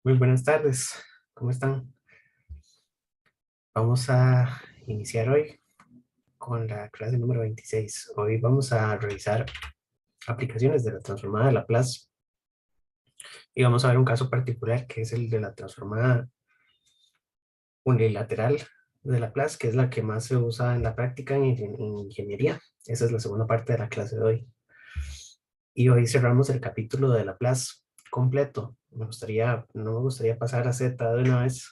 Muy buenas tardes, ¿cómo están? Vamos a iniciar hoy con la clase número 26. Hoy vamos a revisar aplicaciones de la transformada de Laplace y vamos a ver un caso particular que es el de la transformada unilateral de Laplace, que es la que más se usa en la práctica en ingeniería. Esa es la segunda parte de la clase de hoy. Y hoy cerramos el capítulo de Laplace completo. No me gustaría pasar a Z de una vez.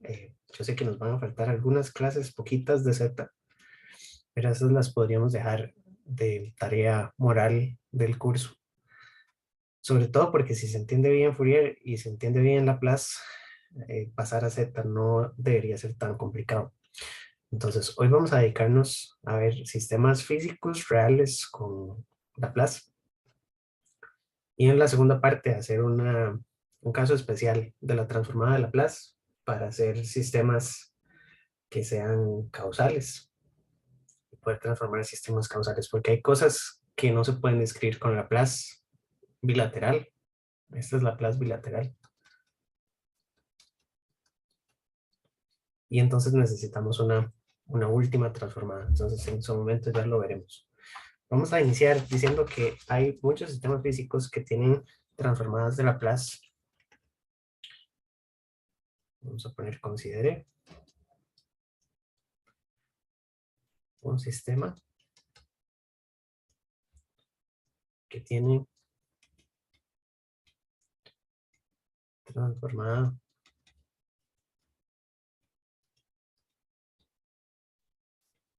Yo sé que nos van a faltar algunas clases, poquitas de Z, pero esas las podríamos dejar de tarea moral del curso. Sobre todo porque si se entiende bien Fourier y se entiende bien Laplace, pasar a Z no debería ser tan complicado. Entonces, hoy vamos a dedicarnos a ver sistemas físicos reales con Laplace y en la segunda parte hacer un caso especial de la transformada de Laplace para hacer sistemas que sean causales y poder transformar sistemas causales, porque hay cosas que no se pueden describir con Laplace bilateral. Esta es Laplace bilateral. Y entonces necesitamos una última transformada. Entonces en su momento ya lo veremos. Vamos a iniciar diciendo que hay muchos sistemas físicos que tienen transformadas de Laplace. Vamos a poner considere un sistema que tiene transformada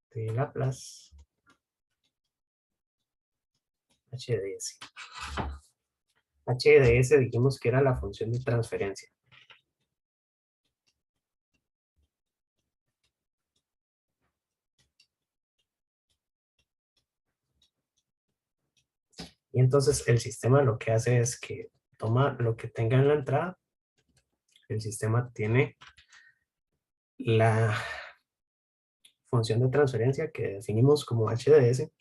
de Laplace h de s. H de s dijimos que era la función de transferencia. Y entonces el sistema lo que hace es que toma lo que tenga en la entrada. El sistema tiene la función de transferencia que definimos como h de s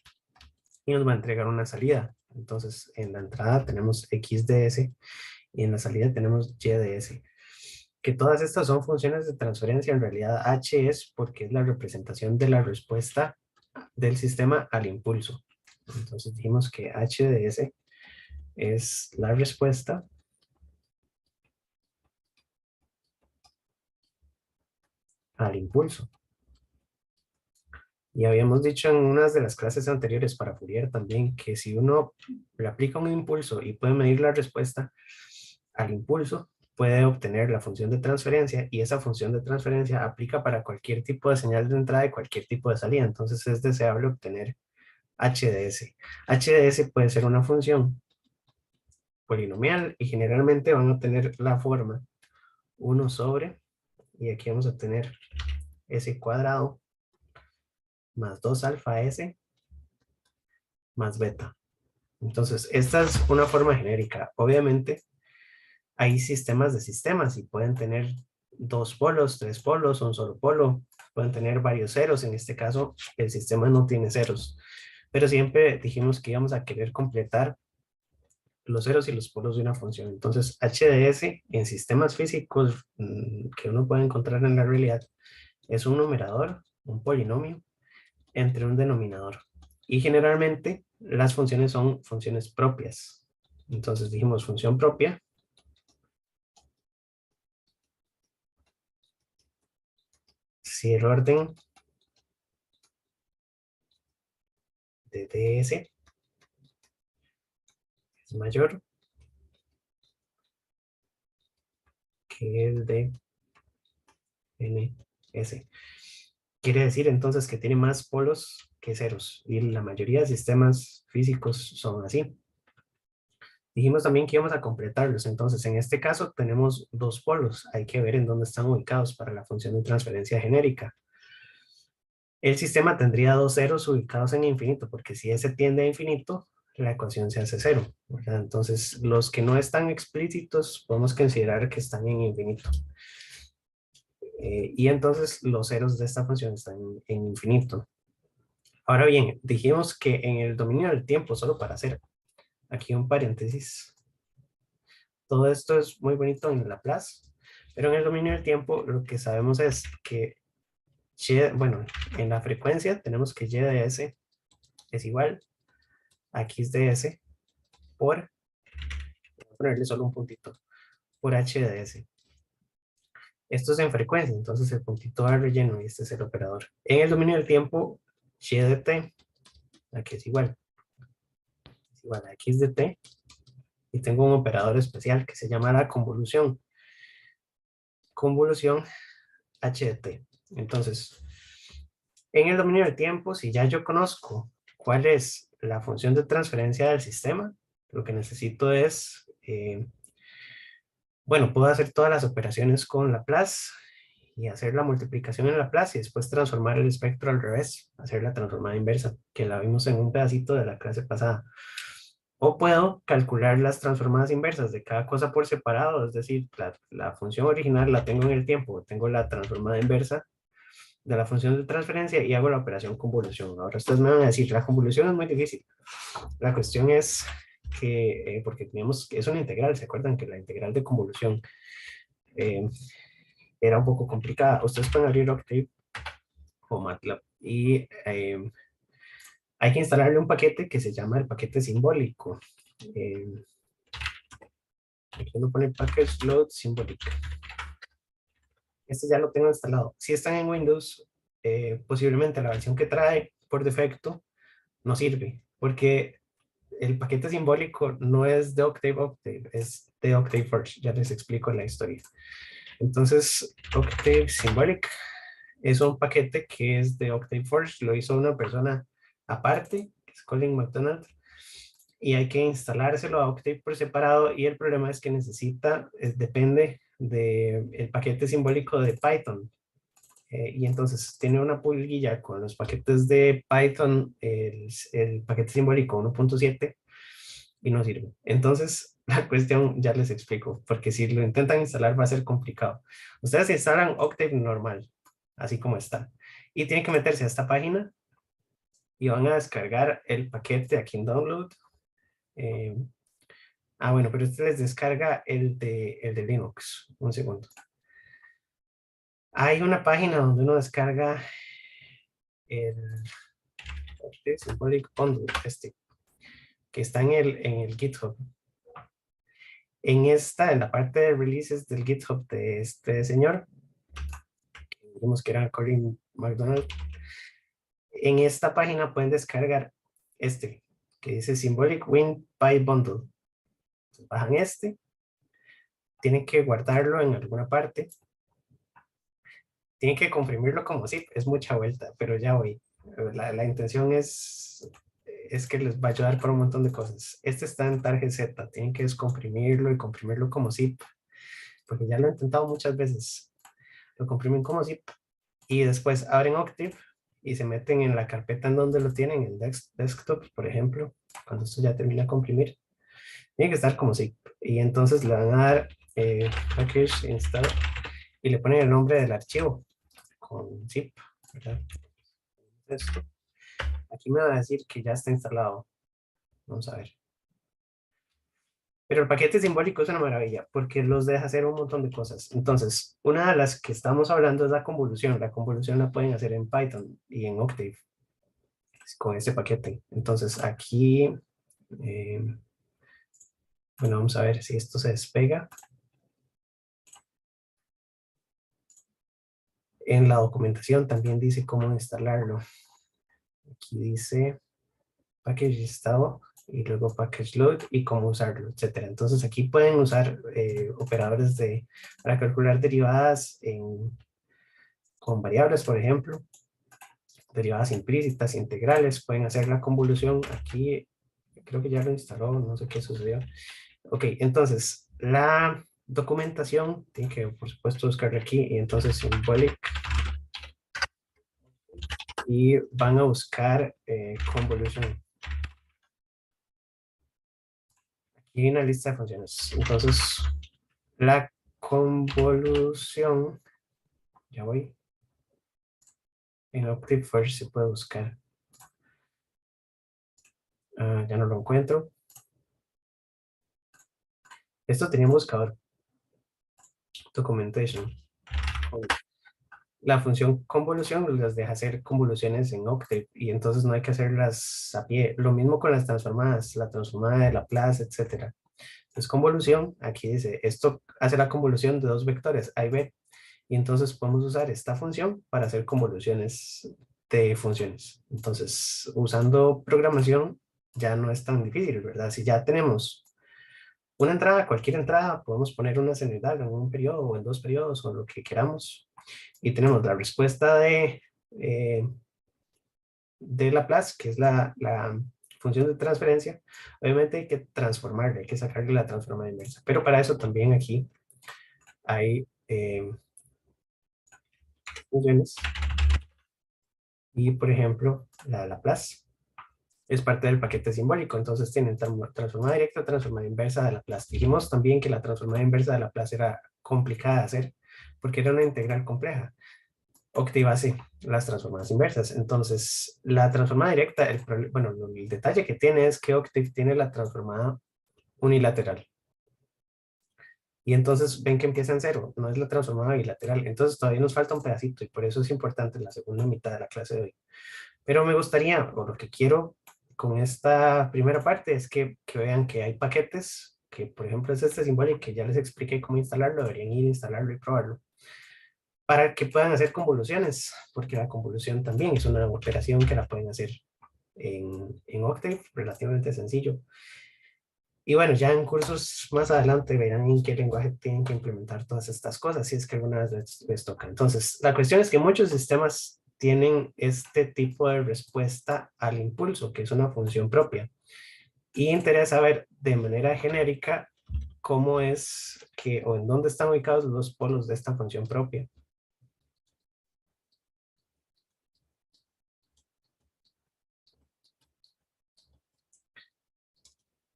y nos va a entregar una salida. Entonces en la entrada tenemos x de s y en la salida tenemos y de s. Que todas estas son funciones de transferencia, en realidad h es porque es la representación de la respuesta del sistema al impulso. Entonces dijimos que h de s es la respuesta al impulso. Y habíamos dicho en unas de las clases anteriores para Fourier también que si uno le aplica un impulso y puede medir la respuesta al impulso, puede obtener la función de transferencia y esa función de transferencia aplica para cualquier tipo de señal de entrada y cualquier tipo de salida. Entonces es deseable obtener h de s. H de s puede ser una función polinomial y generalmente van a tener la forma 1 sobre, y aquí vamos a tener s cuadrado más 2 alfa s más beta. Entonces, esta es una forma genérica. Obviamente, hay sistemas de sistemas y pueden tener dos polos, tres polos, un solo polo. Pueden tener varios ceros. En este caso, el sistema no tiene ceros. Pero siempre dijimos que íbamos a querer completar los ceros y los polos de una función. Entonces, h de s en sistemas físicos que uno puede encontrar en la realidad es un numerador, un polinomio, entre un denominador. Y generalmente las funciones son funciones propias. Entonces dijimos función propia si el orden de ds es mayor que el de ns. Quiere decir entonces que tiene más polos que ceros. Y la mayoría de sistemas físicos son así. Dijimos también que íbamos a completarlos. Entonces, en este caso tenemos dos polos. Hay que ver en dónde están ubicados para la función de transferencia genérica. El sistema tendría dos ceros ubicados en infinito, porque si ese tiende a infinito, la ecuación se hace cero, ¿verdad? Entonces, los que no están explícitos, podemos considerar que están en infinito. Y entonces, los ceros de esta función están en infinito. Ahora bien, dijimos que en el dominio del tiempo, solo para hacer aquí un paréntesis, Todo esto es muy bonito en Laplace, pero en el dominio del tiempo lo que sabemos es que, bueno, en la frecuencia tenemos que y de s es igual a x de s por, voy a ponerle solo un puntito, por h de s. Esto es en frecuencia, entonces el puntito va relleno y este es el operador. En el dominio del tiempo, y de t, aquí es igual a x de t, y tengo un operador especial que se llama la convolución. Convolución h de t. Entonces, en el dominio del tiempo, si ya yo conozco cuál es la función de transferencia del sistema, lo que necesito es, bueno, puedo hacer todas las operaciones con Laplace y hacer la multiplicación en Laplace y después transformar el espectro al revés, hacer la transformada inversa, que la vimos en un pedacito de la clase pasada. O puedo calcular las transformadas inversas de cada cosa por separado, es decir, la función original la tengo en el tiempo, tengo la transformada inversa de la función de transferencia y hago la operación convolución. Ahora ustedes me van a decir, la convolución es muy difícil. La cuestión es que, porque teníamos, es una integral, ¿se acuerdan que la integral de convolución eh, era un poco complicada? Ustedes pueden abrir Octave o MATLAB y hay que instalarle un paquete que se llama el paquete simbólico. Aquí uno pone package load symbolic. Este ya lo tengo instalado. Si están en Windows, posiblemente la versión que trae por defecto no sirve, porque el paquete simbólico no es de Octave, es de Octave First. Ya les explico la historia. Entonces, Octave Symbolic es un paquete que es de Octave First. Lo hizo una persona aparte, que es Colin McDonald, y hay que instalárselo a Octave por separado. Y el problema es que necesita, depende del paquete simbólico de Python. Y entonces tiene una pulguilla con los paquetes de Python, el paquete simbólico 1.7 y no sirve. Entonces, la cuestión ya les explico, porque si lo intentan instalar va a ser complicado. Ustedes instalan Octave normal, así como está, y tienen que meterse a esta página y van a descargar el paquete aquí en Download. Eh, bueno, pero este les descarga el de Linux. Un segundo. Hay una página donde uno descarga el Symbolic Bundle, que está en el GitHub. En la parte de releases del GitHub de este señor, vimos que era Colin McDonald, en esta página pueden descargar que dice Symbolic Win Py Bundle. Bajan tienen que guardarlo en alguna parte, tienen que comprimirlo como zip, es mucha vuelta, pero ya voy. La intención es que les va a ayudar para un montón de cosas. Este está en target Z, tienen que descomprimirlo y comprimirlo como zip, porque ya lo he intentado muchas veces. Lo comprimen como zip y después abren Octave y se meten en la carpeta en donde lo tienen, en desktop, por ejemplo, cuando esto ya termina de comprimir. Tiene que estar como zip. Y entonces le van a dar package install y le ponen el nombre del archivo con zip, ¿verdad? Esto. Aquí me va a decir que ya está instalado. Vamos a ver. Pero el paquete simbólico es una maravilla porque los deja hacer un montón de cosas. Entonces, una de las que estamos hablando es la convolución. La convolución la pueden hacer en Python y en Octave con este paquete. Entonces, aquí, bueno, vamos a ver si esto se despega. En la documentación también dice cómo instalarlo. Aquí dice package install y luego package load y cómo usarlo, etcétera. Entonces aquí pueden usar operadores para calcular derivadas con variables, por ejemplo, derivadas implícitas, integrales, pueden hacer la convolución. Aquí creo que ya lo instaló, no sé qué sucedió. Ok, entonces la documentación tiene que, por supuesto, buscarla aquí y entonces symbolic y van a buscar convolution. Y una lista de funciones. Entonces, la convolución, ya voy, en Octave First se puede buscar. Ya no lo encuentro. Esto tenía un buscador, documentation. La función convolución las deja hacer convoluciones en Octave y entonces no hay que hacerlas a pie. Lo mismo con las transformadas, la transformada de Laplace, etcétera. Entonces, convolución, aquí dice, esto hace la convolución de dos vectores, A y B, y entonces podemos usar esta función para hacer convoluciones de funciones. Entonces, usando programación ya no es tan difícil, ¿verdad? Si ya tenemos una entrada, cualquier entrada, podemos poner una unidad en un periodo o en dos periodos o lo que queramos. Y tenemos la respuesta de Laplace, que es la función de transferencia. Obviamente hay que transformarla, hay que sacarle la transformada inversa. Pero para eso también aquí hay funciones. Y por ejemplo, la Laplace es parte del paquete simbólico. Entonces tienen transformada directa, transformada inversa de Laplace. Dijimos también que la transformada inversa de Laplace era complicada de hacer porque era una integral compleja. Octave hace las transformadas inversas. Entonces, la transformada directa, bueno, el detalle que tiene es que Octave tiene la transformada unilateral. Y entonces ven que empieza en cero, no es la transformada bilateral. Entonces todavía nos falta un pedacito y por eso es importante la segunda mitad de la clase de hoy. Pero me gustaría, o lo que quiero con esta primera parte es que vean que hay paquetes, que por ejemplo es este simbólico que ya les expliqué cómo instalarlo, deberían ir a instalarlo y probarlo, para que puedan hacer convoluciones, porque la convolución también es una operación que la pueden hacer en Octave, relativamente sencillo. Y bueno, ya en cursos más adelante verán en qué lenguaje tienen que implementar todas estas cosas, si es que alguna vez les toca. Entonces, la cuestión es que muchos sistemas tienen este tipo de respuesta al impulso, que es una función propia. Y interesa ver de manera genérica cómo es que, o en dónde están ubicados los polos de esta función propia.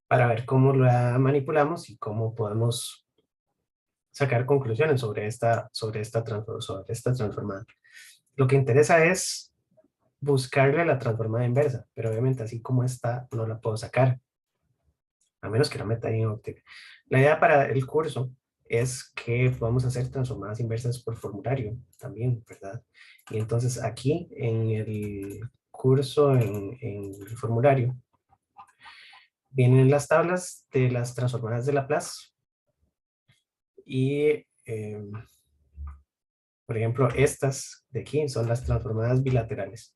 Para ver cómo la manipulamos y cómo podemos sacar conclusiones sobre esta transformada. Lo que interesa es buscarle la transformada inversa, pero obviamente así como está no la puedo sacar, a menos que la meta ahí en Octave. La idea para el curso es que podamos hacer transformadas inversas por formulario también, ¿verdad? Y entonces aquí en el curso, en el formulario, vienen las tablas de las transformadas de Laplace y por ejemplo, estas de aquí son las transformadas bilaterales.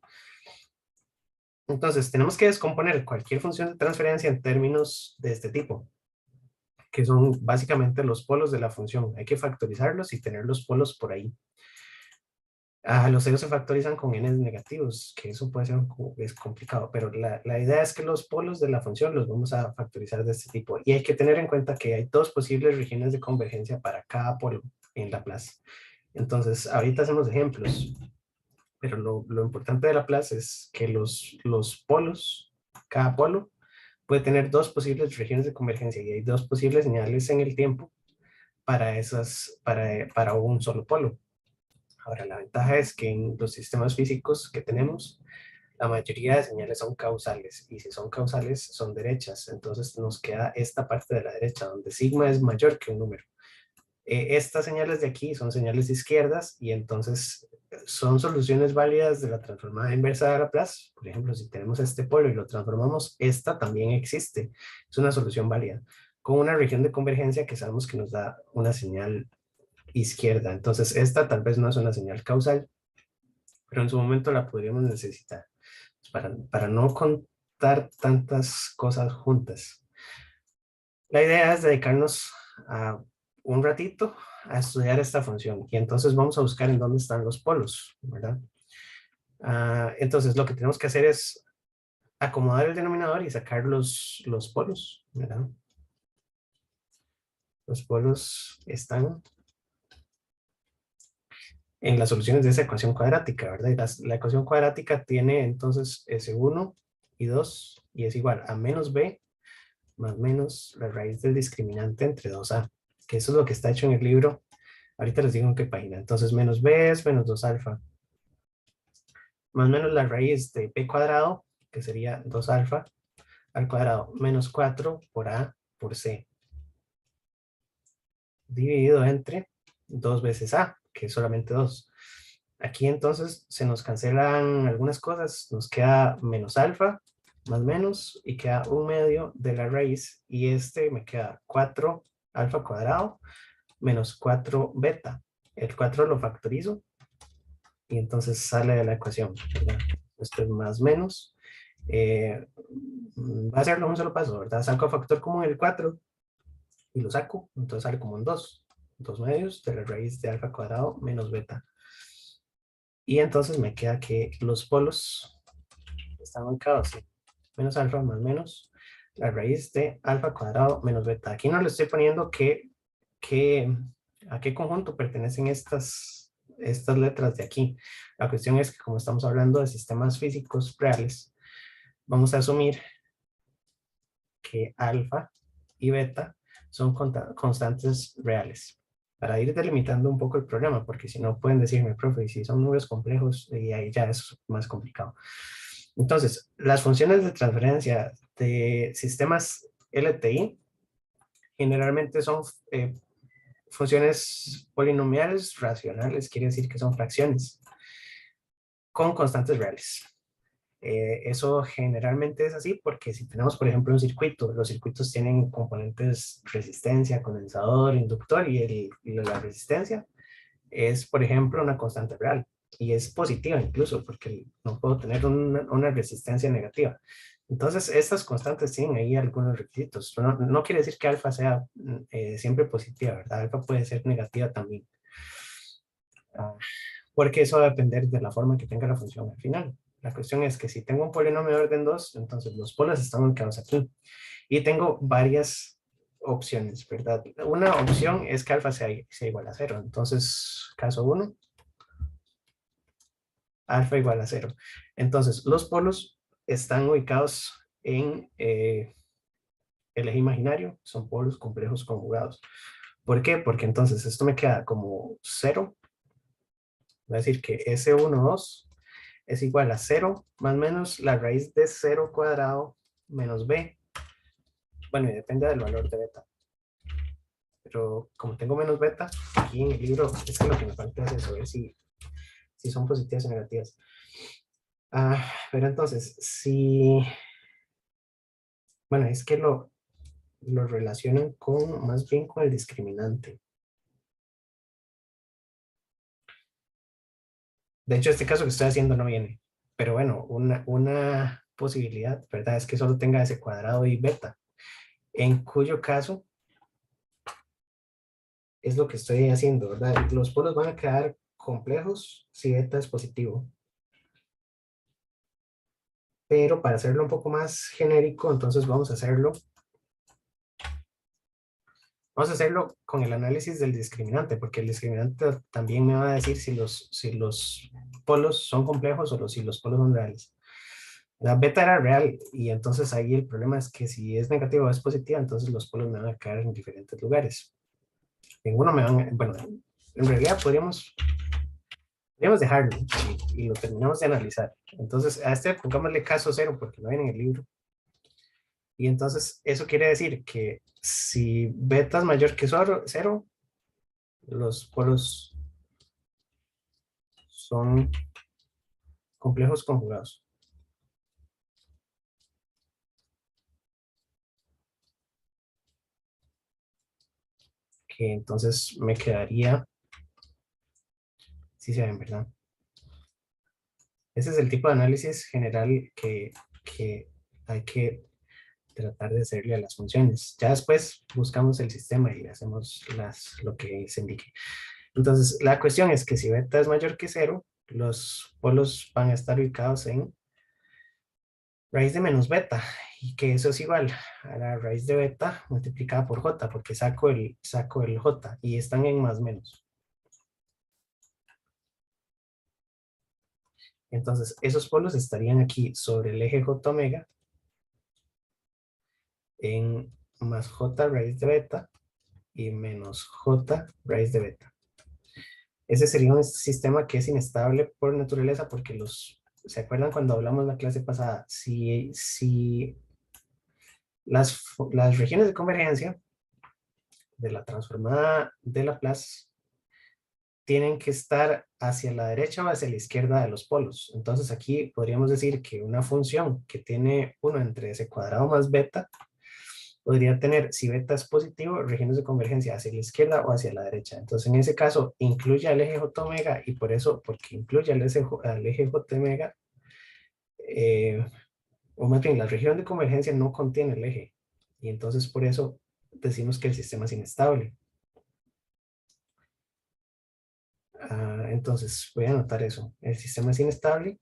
Entonces, tenemos que descomponer cualquier función de transferencia en términos de este tipo, que son básicamente los polos de la función. Hay que factorizarlos y tener los polos por ahí. Los ceros se factorizan con n negativos, que eso puede ser es complicado, pero la idea es que los polos de la función los vamos a factorizar de este tipo. Y hay que tener en cuenta que hay dos posibles regiones de convergencia para cada polo en Laplace. Entonces, ahorita hacemos ejemplos. Pero lo importante de Laplace es que los polos, cada polo, puede tener dos posibles regiones de convergencia y hay dos posibles señales en el tiempo para un solo polo. Ahora, la ventaja es que en los sistemas físicos que tenemos, la mayoría de señales son causales y si son causales son derechas. Entonces nos queda esta parte de la derecha donde sigma es mayor que un número. Estas señales de aquí son señales izquierdas y entonces son soluciones válidas de la transformada inversa de Laplace. Por ejemplo, si tenemos este polo y lo transformamos, esta también existe. Es una solución válida con una región de convergencia que sabemos que nos da una señal izquierda. Entonces, esta tal vez no es una señal causal, pero en su momento la podríamos necesitar para no contar tantas cosas juntas. La idea es dedicarnos a un ratito a estudiar esta función y entonces vamos a buscar en dónde están los polos, ¿verdad? Entonces lo que tenemos que hacer es acomodar el denominador y sacar los polos, ¿verdad? Los polos están en las soluciones de esa ecuación cuadrática, ¿verdad? Y la ecuación cuadrática tiene entonces S1 y 2 y es igual a menos B más menos la raíz del discriminante entre 2A, que eso es lo que está hecho en el libro. Ahorita les digo en qué página. Entonces, menos b es menos 2 alfa, más menos la raíz de b cuadrado, que sería 2 alfa, al cuadrado, menos 4 por a por c. dividido entre 2 veces A, que es solamente 2. Aquí entonces se nos cancelan algunas cosas, nos queda menos alfa más menos y queda 1/2 de la raíz y este me queda 4 alfa cuadrado menos 4 beta. El 4 lo factorizo y entonces sale de la ecuación, ¿verdad? Esto es más menos. Va a hacerlo un solo paso, ¿verdad? Saco factor común el 4 y lo saco, entonces sale como un 2. 2/2 de la raíz de alfa cuadrado menos beta. Y entonces me queda que los polos están ubicados en menos alfa más menos la raíz de alfa cuadrado menos beta. Aquí no le estoy poniendo a qué conjunto pertenecen estas letras de aquí. La cuestión es que como estamos hablando de sistemas físicos reales, vamos a asumir que alfa y beta son constantes reales para ir delimitando un poco el problema, porque si no pueden decirme, profe, si son números complejos, y ahí ya es más complicado. Entonces, las funciones de transferencia de sistemas LTI generalmente son funciones polinomiales racionales, quiere decir que son fracciones con constantes reales. Eso generalmente es así porque si tenemos, por ejemplo, un circuito, los circuitos tienen componentes resistencia, condensador, inductor y la resistencia es, por ejemplo, una constante real y es positiva incluso porque no puedo tener una resistencia negativa. Entonces, estas constantes tienen ahí algunos requisitos. No quiere decir que alfa sea siempre positiva, ¿verdad? Alfa puede ser negativa también. Porque eso va a depender de la forma que tenga la función al final. La cuestión es que si tengo un polinomio de orden 2, entonces los polos están ubicados aquí. Y tengo varias opciones, ¿verdad? Una opción es que alfa sea igual a 0. Entonces, caso 1, alfa igual a 0. Entonces, los polos están ubicados en el eje imaginario, son polos complejos conjugados. ¿Por qué? Porque entonces esto me queda como 0. Voy a decir que S12 es igual a 0 más menos la raíz de 0 cuadrado menos b. Bueno, y depende del valor de beta. Pero como tengo menos beta, aquí en el libro es que lo que me falta es eso, ver si son positivas o negativas. Pero entonces, bueno, es que lo relacionan más bien con el discriminante. De hecho, este caso que estoy haciendo no viene. Pero bueno, una posibilidad, ¿verdad? Es que solo tenga ese cuadrado y beta. En cuyo caso, es lo que estoy haciendo, ¿verdad? Los polos van a quedar complejos si beta es positivo. Pero para hacerlo un poco más genérico, entonces vamos a hacerlo con el análisis del discriminante, porque el discriminante también me va a decir si los polos son complejos o si los polos son reales. La beta era real y entonces ahí el problema es que si es negativa o es positiva, entonces los polos me van a caer en diferentes lugares. En uno bueno, en realidad podríamos dejarlo y lo terminamos de analizar. Entonces a este pongámosle caso 0 porque no viene en el libro. Y entonces eso quiere decir que si beta es mayor que 0, los polos son complejos conjugados. Que entonces me quedaría, si se ven, ¿verdad? Ese es el tipo de análisis general que hay que tratar de hacerle a las funciones. Ya después buscamos el sistema y hacemos lo que se indique. Entonces, la cuestión es que si beta es mayor que 0, los polos van a estar ubicados en raíz de menos beta, y que eso es igual a la raíz de beta multiplicada por j, porque saco el j, y están en más menos. Entonces, esos polos estarían aquí sobre el eje j omega, en más j raíz de beta, y menos j raíz de beta. Ese sería un sistema que es inestable por naturaleza, porque ¿se acuerdan cuando hablamos en la clase pasada? Si las regiones de convergencia de la transformada de Laplace tienen que estar hacia la derecha o hacia la izquierda de los polos. Entonces aquí podríamos decir que una función que tiene 1 entre c cuadrado más beta podría tener, si beta es positivo, regiones de convergencia hacia la izquierda o hacia la derecha. Entonces en ese caso incluye al eje j omega y por eso, porque incluye al eje j omega, o más bien la región de convergencia no contiene el eje. Y entonces por eso decimos que el sistema es inestable. Entonces voy a anotar eso. El sistema es inestable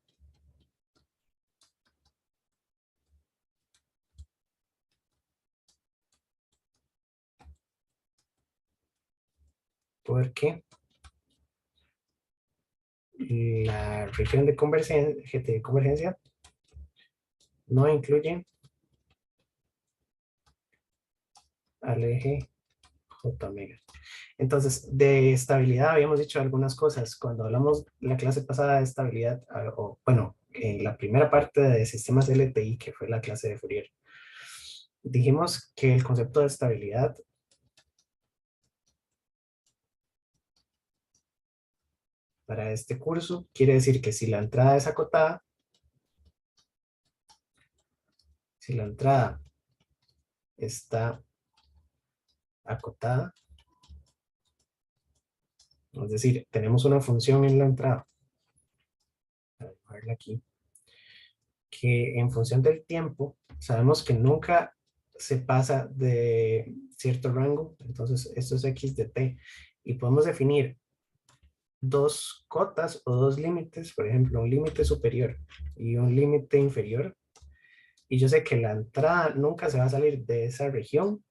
porque la región de convergencia no incluye al eje j omega. Entonces, de estabilidad habíamos dicho algunas cosas. Cuando hablamos la clase pasada de estabilidad, o bueno, en la primera parte de sistemas LTI, que fue la clase de Fourier, dijimos que el concepto de estabilidad para este curso quiere decir que si la entrada es acotada, si la entrada está acotada, es decir, tenemos una función en la entrada, voy a verla aquí, que en función del tiempo, sabemos que nunca se pasa de cierto rango, entonces esto es x de t, y podemos definir dos cotas o dos límites, por ejemplo, un límite superior y un límite inferior, y yo sé que la entrada nunca se va a salir de esa región,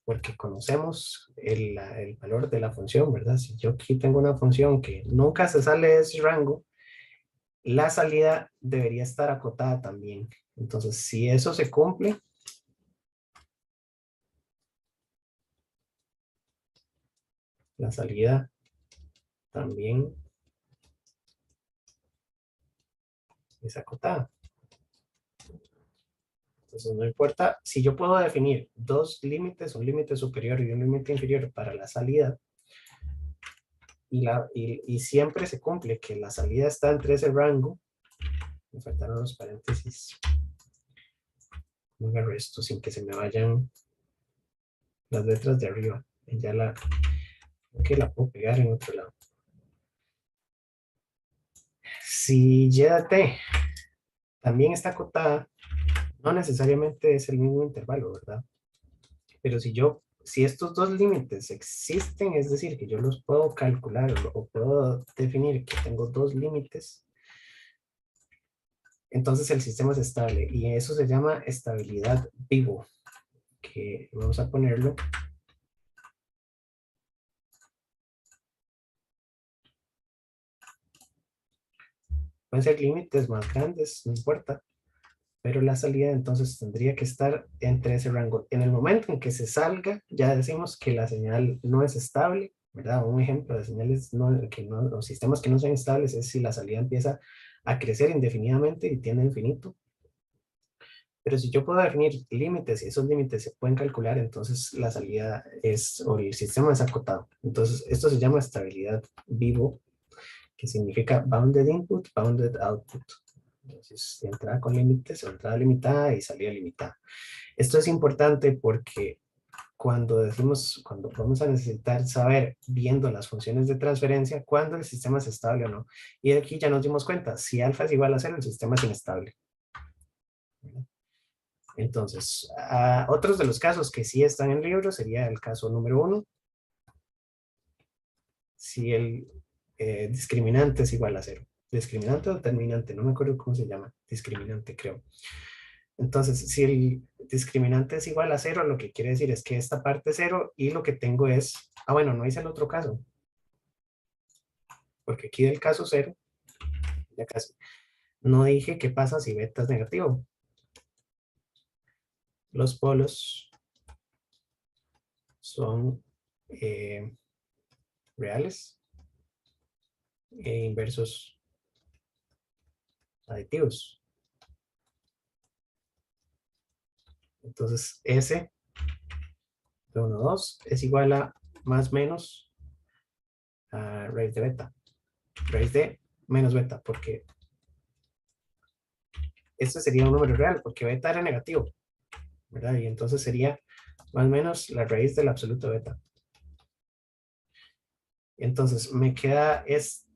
porque conocemos el valor de la función, ¿verdad? Si yo aquí tengo una función que nunca se sale de ese rango, la salida debería estar acotada también. Entonces, si eso se cumple, la salida también es acotada. Entonces, no importa, si yo puedo definir dos límites, un límite superior y un límite inferior para la salida, y siempre se cumple que la salida está entre ese rango, me faltaron los paréntesis, no agarro esto sin que se me vayan las letras de arriba, ya que la puedo pegar en otro lado. Si y de t también está acotada, no necesariamente es el mismo intervalo, ¿verdad? Pero si estos dos límites existen, es decir, que yo los puedo calcular o puedo definir que tengo dos límites, entonces el sistema es estable y eso se llama estabilidad vivo, que vamos a ponerlo. Pueden ser límites más grandes, no importa, pero la salida entonces tendría que estar entre ese rango. En el momento en que se salga, ya decimos que la señal no es estable, ¿verdad? Un ejemplo de señales los sistemas que no son estables es si la salida empieza a crecer indefinidamente y tiende a infinito. Pero si yo puedo definir límites y esos límites se pueden calcular, entonces la salida o el sistema es acotado. Entonces, esto se llama estabilidad vivo, que significa bounded input, bounded output. Entonces, entrada con límites, entrada limitada y salida limitada. Esto es importante porque cuando vamos a necesitar saber, viendo las funciones de transferencia, cuándo el sistema es estable o no. Y aquí ya nos dimos cuenta, si alfa es igual a 0, el sistema es inestable. Entonces, otros de los casos que sí están en el libro sería el caso número 1. Si el discriminante es igual a 0. Discriminante o determinante, no me acuerdo cómo se llama. Discriminante, creo. Entonces, si el discriminante es igual a 0, lo que quiere decir es que esta parte es 0 y lo que tengo es... bueno, no hice el otro caso. Porque aquí del caso 0, ya casi, no dije qué pasa si beta es negativo. Los polos son reales e inversos aditivos. Entonces, S P12 es igual a más menos raíz de beta. Raíz de menos beta, porque este sería un número real, porque beta era negativo, ¿verdad? Y entonces sería más o menos la raíz del absoluto beta. Entonces me queda esta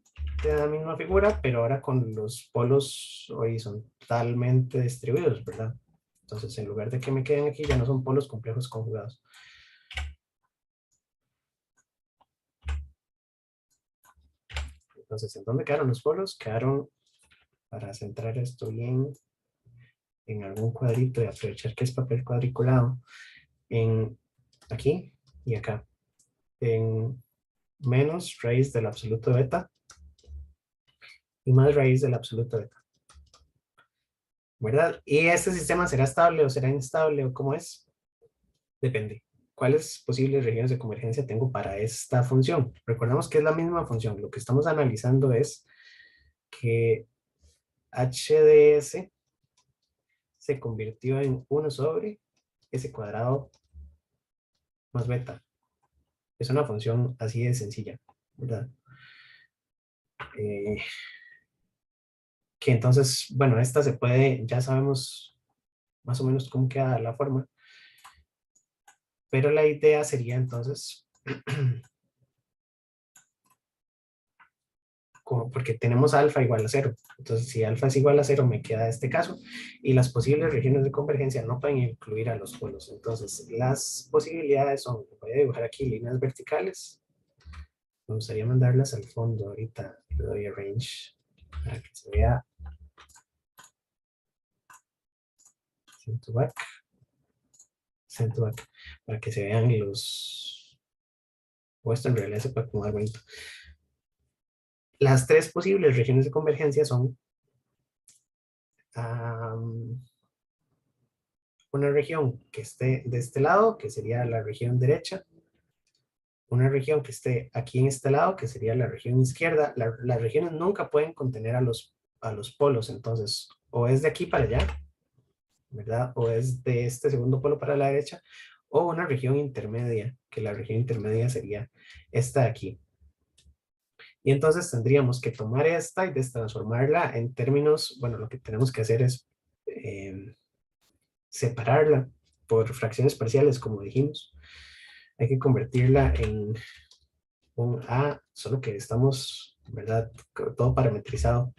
misma figura, pero ahora con los polos horizontalmente distribuidos, ¿verdad? Entonces en lugar de que me queden aquí, ya no son polos complejos conjugados. Entonces, ¿en dónde quedaron los polos? Quedaron, para centrar esto bien, en algún cuadrito y aprovechar que es papel cuadriculado, en aquí y acá, en menos raíz del absoluto beta y más raíz del absoluto beta, ¿verdad? Y este sistema será estable o será inestable o cómo es, depende. ¿Cuáles posibles regiones de convergencia tengo para esta función? Recordemos que es la misma función. Lo que estamos analizando es que h de s se convirtió en 1 sobre s cuadrado más beta. Es una función así de sencilla, ¿verdad? Eh, que entonces, bueno, esta se puede, ya sabemos más o menos cómo queda la forma, pero la idea sería entonces, porque tenemos alfa igual a 0, entonces si alfa es igual a 0 me queda este caso, y las posibles regiones de convergencia no pueden incluir a los polos, entonces las posibilidades son, voy a dibujar aquí líneas verticales, me gustaría mandarlas al fondo ahorita, le doy arrange para que se vea, send to back, send to back, para que se vean los, o esto en realidad se puede acomodar bonito. Las tres posibles regiones de convergencia son una región que esté de este lado, que sería la región derecha, una región que esté aquí en este lado, que sería la región izquierda. Las regiones nunca pueden contener a los polos, entonces o es de aquí para allá, ¿verdad? O es de este segundo polo para la derecha, o una región intermedia, que la región intermedia sería esta de aquí. Y entonces tendríamos que tomar esta y destransformarla en términos, bueno, lo que tenemos que hacer es separarla por fracciones parciales, como dijimos. Hay que convertirla en un A, solo que estamos, ¿verdad? Todo parametrizado.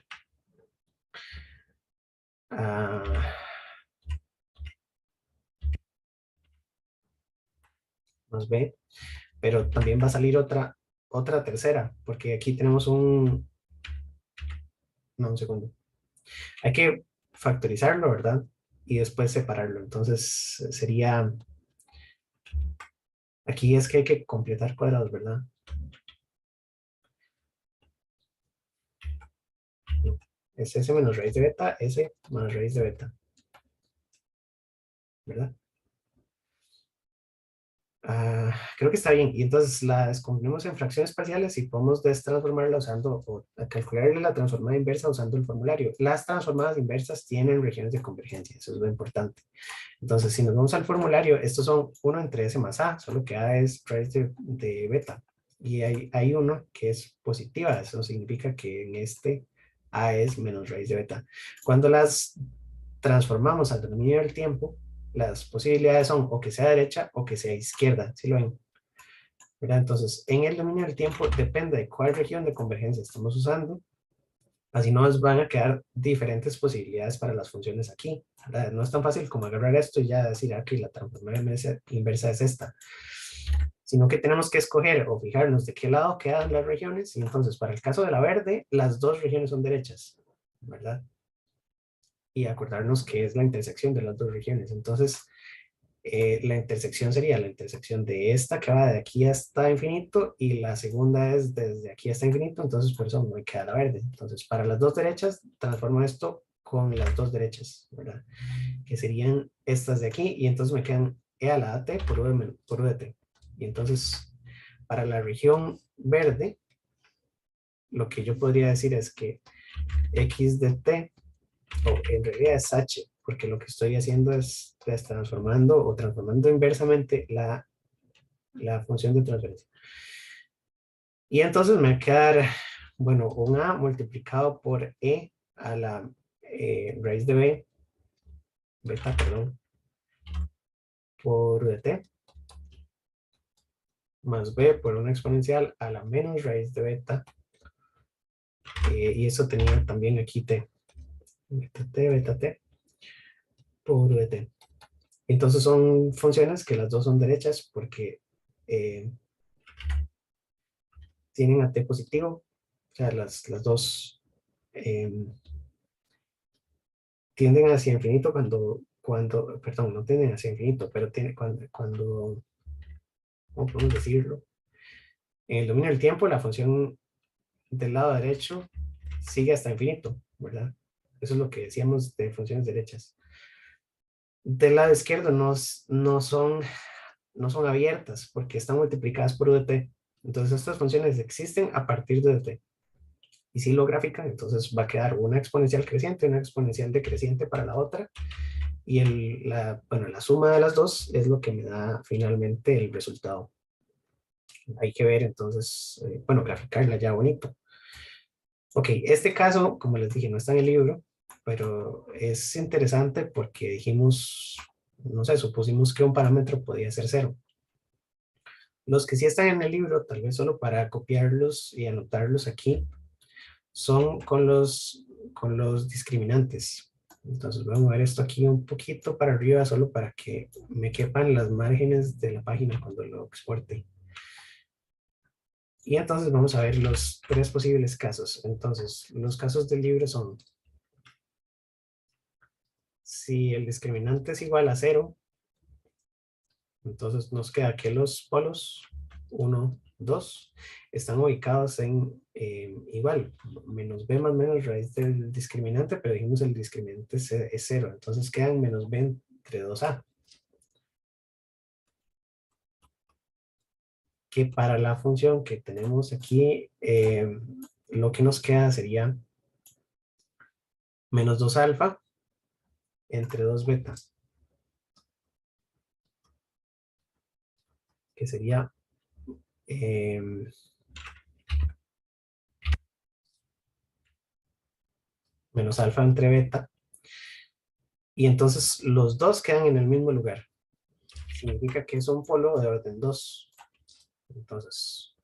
Más B, pero también va a salir otra tercera, porque aquí tenemos no, un segundo. Hay que factorizarlo, ¿verdad? Y después separarlo. Entonces sería, aquí es que hay que completar cuadrados, ¿verdad? No. Es S menos raíz de beta, S más raíz de beta, ¿verdad? Creo que está bien. Y entonces la descomponemos en fracciones parciales y podemos destransformarla usando, o calcularle la transformada inversa usando el formulario. Las transformadas inversas tienen regiones de convergencia, eso es lo importante. Entonces, si nos vamos al formulario, estos son 1 entre S más A, solo que A es raíz de beta. Y hay uno que es positiva, eso significa que en este A es menos raíz de beta. Cuando las transformamos al dominio del tiempo, las posibilidades son o que sea derecha o que sea izquierda, ¿sí lo ven? ¿Verdad? Entonces, en el dominio del tiempo depende de cuál región de convergencia estamos usando, así nos van a quedar diferentes posibilidades para las funciones aquí, ¿verdad? No es tan fácil como agarrar esto y ya decir, aquí la transformada inversa es esta, sino que tenemos que escoger o fijarnos de qué lado quedan las regiones, y entonces para el caso de la verde, las dos regiones son derechas, ¿verdad? Y acordarnos que es la intersección de las dos regiones. Entonces, la intersección sería la intersección de esta que va de aquí hasta infinito y la segunda es desde aquí hasta infinito, entonces por eso me queda la verde. Entonces, para las dos derechas, transformo esto con las dos derechas, ¿verdad? Que serían estas de aquí y entonces me quedan e a la at por u de t. Y entonces, para la región verde, lo que yo podría decir es que x de t, o en realidad es h, porque lo que estoy haciendo es transformando o transformando inversamente la la función de transferencia. Y entonces me va a quedar, bueno, un A multiplicado por E a la raíz de B, beta, perdón, por dt, más B por una exponencial a la menos raíz de beta, y eso tenía también aquí T, beta T por dt. Entonces son funciones que las dos son derechas porque eh, tienen a T positivo, o sea, las dos eh, tienden hacia infinito perdón, no tienden hacia infinito, pero ¿cómo podemos decirlo? En el dominio del tiempo, la función del lado derecho sigue hasta infinito, ¿verdad? Eso es lo que decíamos de funciones derechas. Del lado izquierdo no son abiertas porque están multiplicadas por UDT. Entonces estas funciones existen a partir de UDT. Y si lo grafican, entonces va a quedar una exponencial creciente, una exponencial decreciente para la otra. Y bueno, la suma de las dos es lo que me da finalmente el resultado. Hay que ver entonces, bueno, graficarla ya bonito. Ok, este caso, como les dije, no está en el libro, pero es interesante porque dijimos, no sé, supusimos que un parámetro podía ser cero. Los que sí están en el libro, tal vez solo para copiarlos y anotarlos aquí, son con los discriminantes. Entonces voy a mover esto aquí un poquito para arriba, solo para que me quepan las márgenes de la página cuando lo exporte. Y entonces vamos a ver los tres posibles casos. Entonces, los casos del libro son, si el discriminante es igual a cero, entonces nos queda que los polos 1, 2 están ubicados en igual, menos b más menos raíz del discriminante, pero dijimos el discriminante es 0, entonces quedan menos b entre 2a. Que para la función que tenemos aquí, lo que nos queda sería menos 2 alfa entre 2 beta, que sería eh, menos alfa entre beta, y entonces los dos quedan en el mismo lugar. Significa que es un polo de orden 2. Entonces,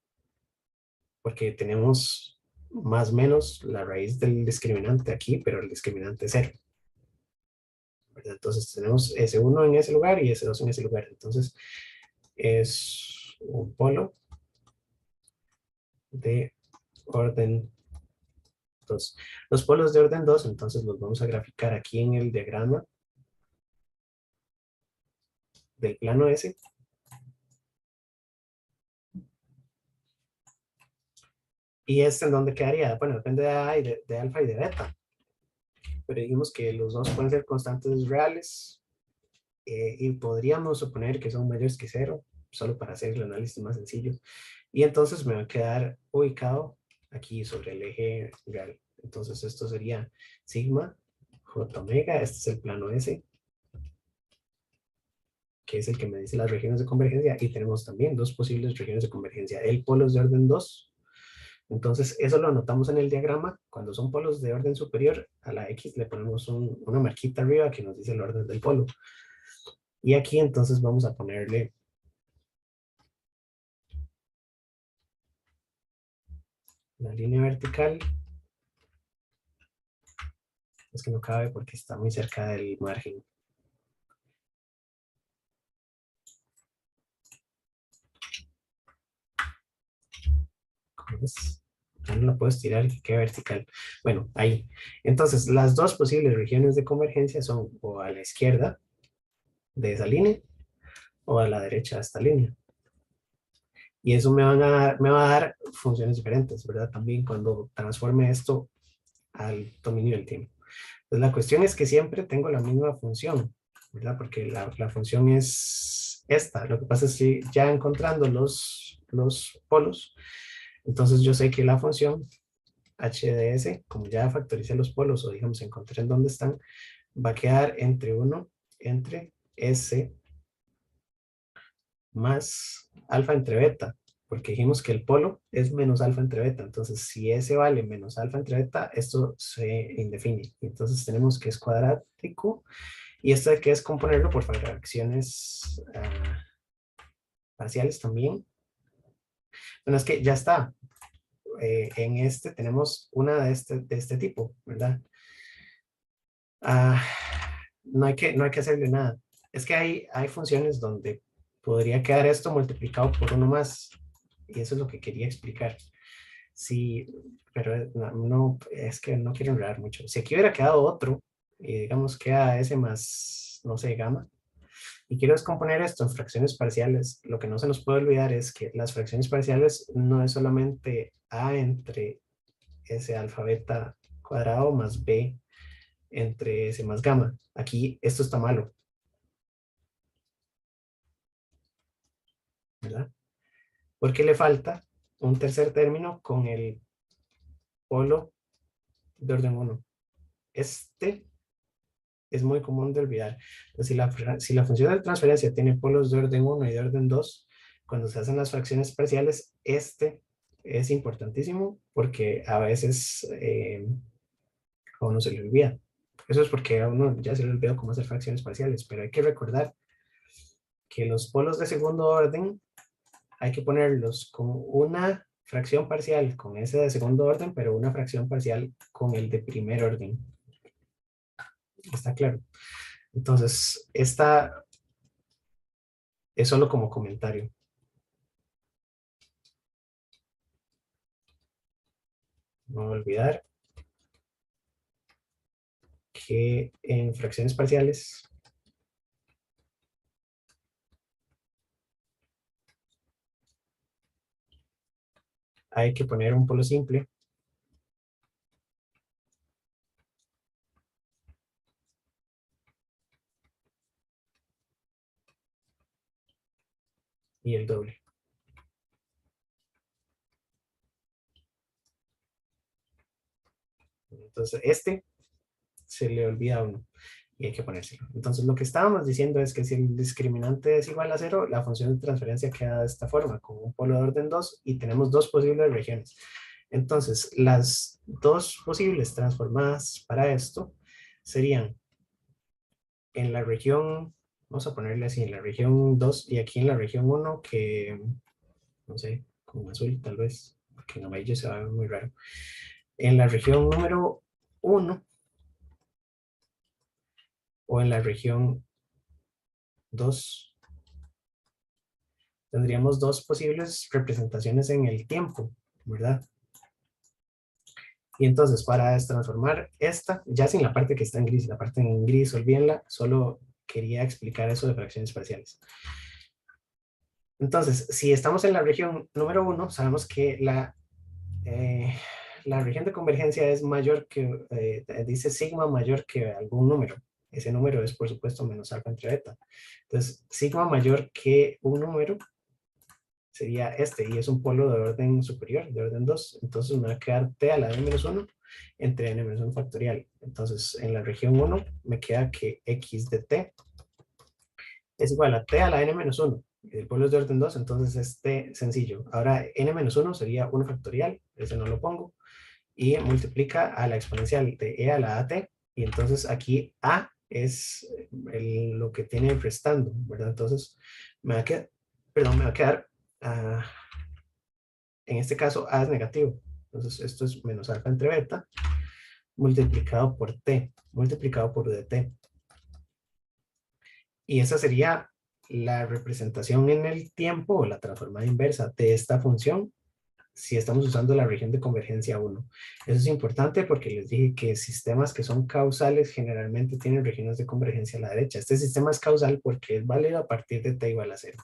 porque tenemos más o menos la raíz del discriminante aquí, pero el discriminante es 0. ¿Verdad? Entonces tenemos S1 en ese lugar y S2 en ese lugar. Entonces es un polo de orden 2. Los polos de orden 2, entonces los vamos a graficar aquí en el diagrama del plano S. ¿Y este en dónde quedaría? Bueno, depende de A y de alfa y de beta. Pero dijimos que los dos pueden ser constantes reales y podríamos suponer que son mayores que 0, solo para hacer el análisis más sencillo. Y entonces me va a quedar ubicado aquí sobre el eje real. Entonces esto sería sigma j omega, este es el plano S, que es el que me dice las regiones de convergencia, y tenemos también dos posibles regiones de convergencia. El polo es de orden 2, entonces eso lo anotamos en el diagrama. Cuando son polos de orden superior a la X le ponemos una marquita arriba que nos dice el orden del polo. Y aquí entonces vamos a ponerle la línea vertical. Es que no cabe porque está muy cerca del margen. ¿Cómo es? Ya no la puedo estirar y que quede vertical. Bueno, ahí. Entonces, las dos posibles regiones de convergencia son o a la izquierda de esa línea o a la derecha de esta línea. Y eso me va a dar funciones diferentes, ¿verdad? También cuando transforme esto al dominio del tiempo. Entonces, la cuestión es que siempre tengo la misma función, ¿verdad? Porque la función es esta. Lo que pasa es que ya encontrando los polos, entonces yo sé que la función h de s, como ya factoricé los polos o digamos encontré en dónde están, va a quedar entre 1, entre s más alfa entre beta, porque dijimos que el polo es menos alfa entre beta. Entonces, si ese vale menos alfa entre beta, esto se indefine. Entonces, tenemos que es cuadrático y esto hay que descomponerlo por fracciones parciales también. Bueno, es que ya está. En este tenemos una de este tipo, ¿verdad? Ah, no hay que hacerle nada. Es que hay funciones donde podría quedar esto multiplicado por uno más. Y eso es lo que quería explicar. Sí, pero es que no quiero enredar mucho. Si aquí hubiera quedado otro, y digamos queda ese más, no sé, gamma, y quiero descomponer esto en fracciones parciales, lo que no se nos puede olvidar es que las fracciones parciales no es solamente a entre ese alfa beta cuadrado más b entre ese más gamma. Aquí esto está malo, ¿verdad? Porque le falta un tercer término con el polo de orden 1. Este es muy común de olvidar. Entonces, si la función de transferencia tiene polos de orden 1 y de orden 2, cuando se hacen las fracciones parciales, este es importantísimo porque a veces a uno se le olvida. Eso es porque a uno ya se le olvidó cómo hacer fracciones parciales, pero hay que recordar que los polos de segundo orden hay que ponerlos con una fracción parcial con ese de segundo orden, pero una fracción parcial con el de primer orden. ¿Está claro? Entonces, esta es solo como comentario. No voy a olvidar que en fracciones parciales hay que poner un polo simple y el doble. Entonces, este se le olvida a uno y hay que ponérselo. Entonces, lo que estábamos diciendo es que si el discriminante es igual a 0, la función de transferencia queda de esta forma, con un polo de orden 2 y tenemos dos posibles regiones. Entonces, las dos posibles transformadas para esto serían en la región, vamos a ponerle así, en la región 2 y aquí en la región 1, que no sé, con azul tal vez, porque en amarillo se va a ver muy raro. En la región número 1 o en la región 2 tendríamos dos posibles representaciones en el tiempo, ¿verdad? Y entonces para transformar esta, ya sin la parte que está en gris, la parte en gris, olvídenla, solo quería explicar eso de fracciones parciales. Entonces, si estamos en la región número 1, sabemos que la región de convergencia es mayor que, dice sigma mayor que algún número. Ese número es, por supuesto, menos alfa entre beta. Entonces, sigma mayor que un número sería este, y es un polo de orden superior, de orden 2. Entonces, me va a quedar t a la n-1 entre n-1 factorial. Entonces, en la región 1 me queda que x de t es igual a t a la n-1. El polo es de orden 2, entonces es t sencillo. Ahora, n-1 sería 1 factorial, ese no lo pongo y multiplica a la exponencial de e a la at, y entonces aquí a es lo que tiene restando, ¿verdad? Entonces me va a quedar, perdón, me va a quedar, en este caso a es negativo, entonces esto es menos alfa entre beta, multiplicado por t, multiplicado por dt. Y esa sería la representación en el tiempo o la transformada inversa de esta función si estamos usando la región de convergencia 1. Eso es importante porque les dije que sistemas que son causales generalmente tienen regiones de convergencia a la derecha. Este sistema es causal porque es válido a partir de t igual a 0.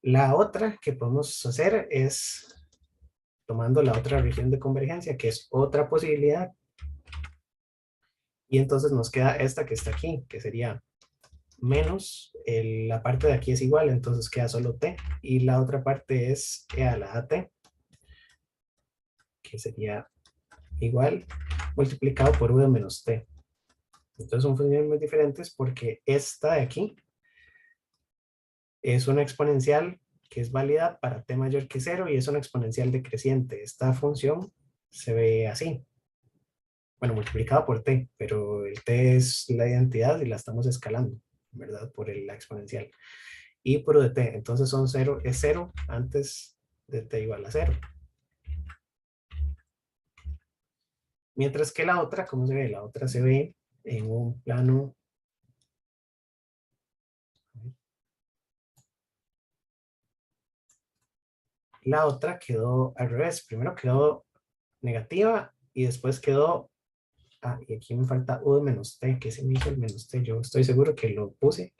La otra que podemos hacer es tomando la otra región de convergencia, que es otra posibilidad. Y entonces nos queda esta que está aquí, que sería menos, la parte de aquí es igual, entonces queda solo t. Y la otra parte es e a la at, que sería igual multiplicado por v menos t. Entonces son funciones muy diferentes porque esta de aquí es una exponencial que es válida para t mayor que 0 y es una exponencial decreciente. Esta función se ve así. Bueno, multiplicada por t, pero el t es la identidad y la estamos escalando, ¿verdad? Por la exponencial. Y pro de t, entonces son 0, es 0 antes de t igual a 0. Mientras que la otra, ¿cómo se ve? La otra se ve en un plano. La otra quedó al revés. Primero quedó negativa y después quedó. Y aquí me falta u de menos t, que se me hizo el menos t. Yo estoy seguro que lo puse,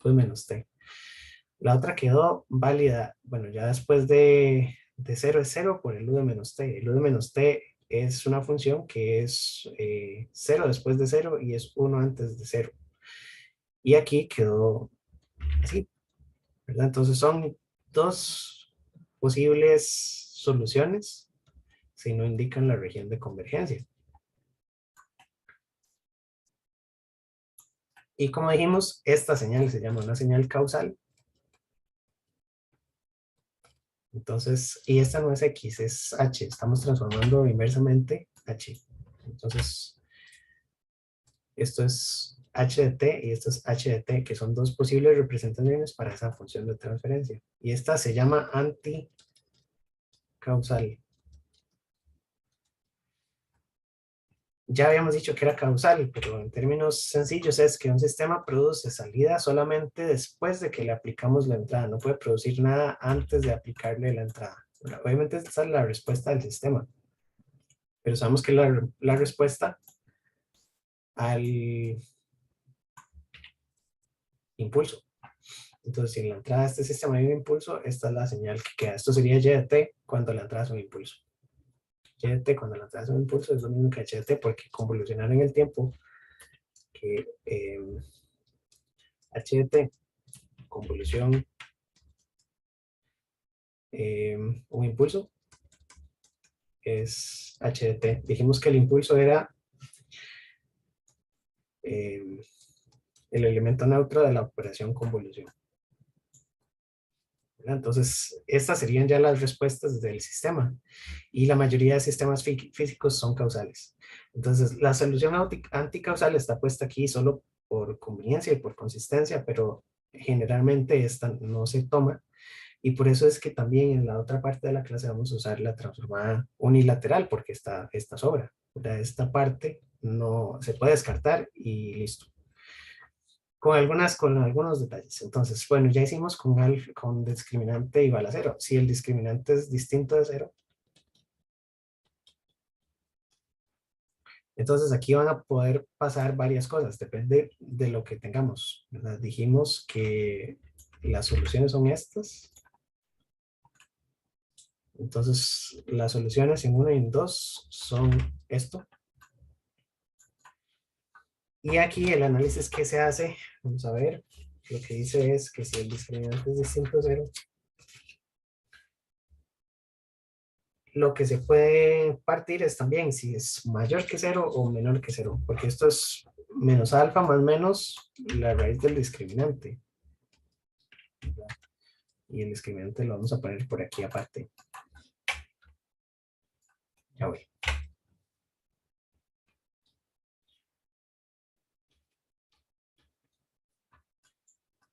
u de menos t. La otra quedó válida. Bueno, ya después de 0 es 0 por el u de menos t. El u de menos t es una función que es 0 después de 0 y es 1 antes de 0. Y aquí quedó así, ¿verdad? Entonces son dos posibles soluciones si no indican la región de convergencia. Y como dijimos, esta señal se llama una señal causal. Entonces, y esta no es X, es H. Estamos transformando inversamente H. Entonces, esto es H de T y esto es H de T, que son dos posibles representaciones para esa función de transferencia. Y esta se llama anticausal. Ya habíamos dicho que era causal, pero en términos sencillos es que un sistema produce salida solamente después de que le aplicamos la entrada. No puede producir nada antes de aplicarle la entrada. Obviamente esta es la respuesta del sistema, pero sabemos que la respuesta al impulso. Entonces, si en la entrada de este sistema hay un impulso, esta es la señal que queda. Esto sería y de t cuando la entrada es un impulso. Y de t cuando la entrada es un impulso es lo mismo que h de t, porque convolucionar en el tiempo que h de t, convolución, un impulso, es h de t. Dijimos que el impulso era el elemento neutro de la operación convolución. Entonces, estas serían ya las respuestas del sistema. Y la mayoría de sistemas físicos son causales. Entonces, la solución anticausal está puesta aquí solo por conveniencia y por consistencia, pero generalmente esta no se toma. Y por eso es que también en la otra parte de la clase vamos a usar la transformada unilateral, porque esta sobra. Esta parte no se puede descartar y listo. Con algunos detalles. Entonces, bueno, ya hicimos con discriminante igual a 0. Si el discriminante es distinto de 0, entonces aquí van a poder pasar varias cosas, depende de lo que tengamos, ¿verdad? Dijimos que las soluciones son estas. Entonces, las soluciones en 1 y en 2 son esto. Y aquí el análisis que se hace, vamos a ver, lo que dice es que si el discriminante es distinto de 0, lo que se puede partir es también si es mayor que 0 o menor que 0, porque esto es menos alfa más menos la raíz del discriminante. Y el discriminante lo vamos a poner por aquí aparte. Ya voy.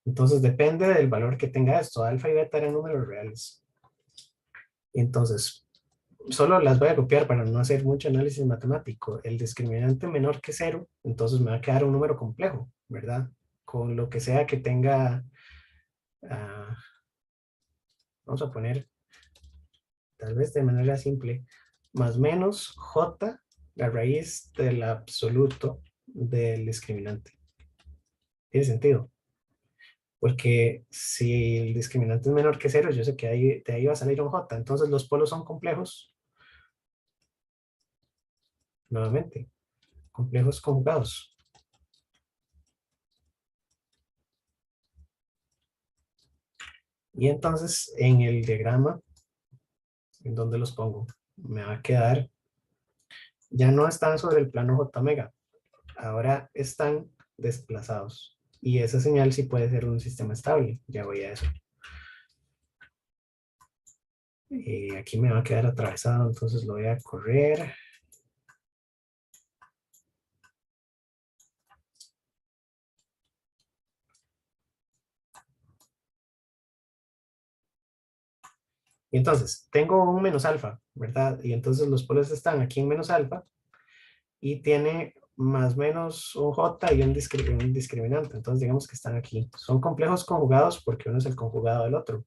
Entonces depende del valor que tenga esto. Alfa y beta eran números reales. Entonces, solo las voy a copiar para no hacer mucho análisis matemático. El discriminante menor que 0, entonces me va a quedar un número complejo, ¿verdad? Con lo que sea que tenga, vamos a poner, tal vez de manera simple, más menos j, la raíz del absoluto del discriminante. ¿Tiene sentido? Porque si el discriminante es menor que 0, yo sé que de ahí va a salir un j. Entonces los polos son complejos, nuevamente, complejos conjugados. Y entonces en el diagrama, ¿en donde los pongo? Me va a quedar, ya no están sobre el plano j omega, ahora están desplazados. y esa señal sí puede ser un sistema estable. Ya voy a eso. Aquí me va a quedar atravesado, entonces lo voy a correr. Y entonces, tengo un menos alfa, ¿verdad? Y entonces los polos están aquí en menos alfa y tiene más menos un J y un discriminante. Entonces, digamos que están aquí. Son complejos conjugados porque uno es el conjugado del otro.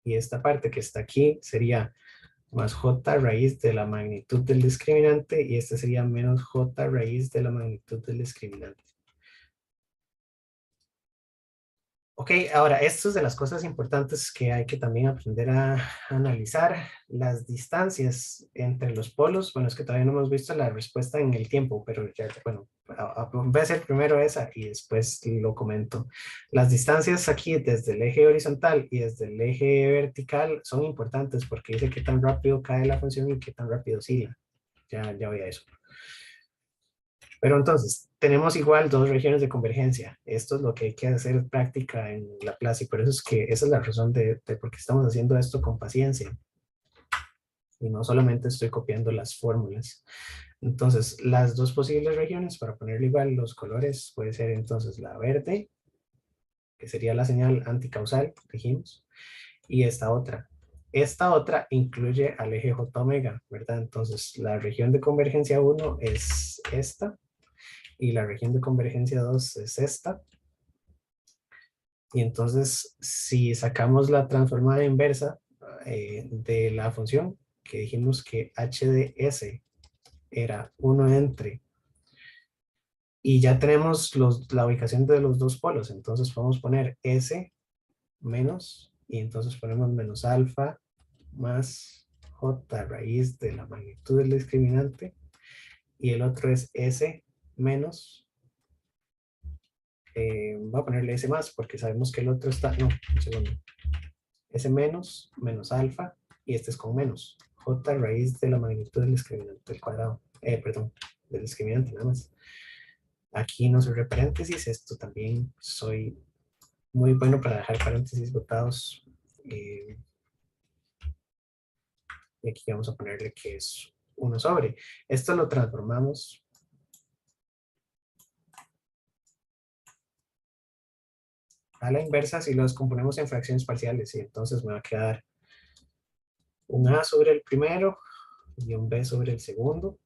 Y esta parte que está aquí sería más J raíz de la magnitud del discriminante y este sería menos J raíz de la magnitud del discriminante. Ok, ahora, esto es de las cosas importantes que hay que también aprender a analizar. Las distancias entre los polos, bueno, es que todavía no hemos visto la respuesta en el tiempo, pero ya, bueno, voy a hacer primero esa y después lo comento. Las distancias aquí desde el eje horizontal y desde el eje vertical son importantes porque dice qué tan rápido cae la función y qué tan rápido oscila. Ya voy a eso. Pero entonces, tenemos igual dos regiones de convergencia. Esto es lo que hay que hacer práctica en Laplace y por eso es que esa es la razón de por qué estamos haciendo esto con paciencia. Y no solamente estoy copiando las fórmulas. Entonces, las dos posibles regiones, para ponerle igual los colores, puede ser entonces la verde, que sería la señal anticausal, dijimos, y esta otra. Esta otra incluye al eje J omega, ¿verdad? Entonces, la región de convergencia 1 es esta, y la región de convergencia 2 es esta. Y entonces, si sacamos la transformada inversa de la función, que dijimos que h de s era 1 entre, y ya tenemos la ubicación de los dos polos, entonces podemos poner s menos, y entonces ponemos menos alfa más j raíz de la magnitud del discriminante, y el otro es s menos voy a ponerle S más porque sabemos que el otro está, no, un segundo, S menos, menos alfa, y este es con menos, J raíz de la magnitud del discriminante del cuadrado, perdón, del discriminante nada más. Aquí no cerré paréntesis, esto también soy muy bueno para dejar paréntesis botados, y aquí vamos a ponerle que es 1 sobre. Esto lo transformamos a la inversa si lo descomponemos en fracciones parciales, y entonces me va a quedar un A sobre el primero y un B sobre el segundo.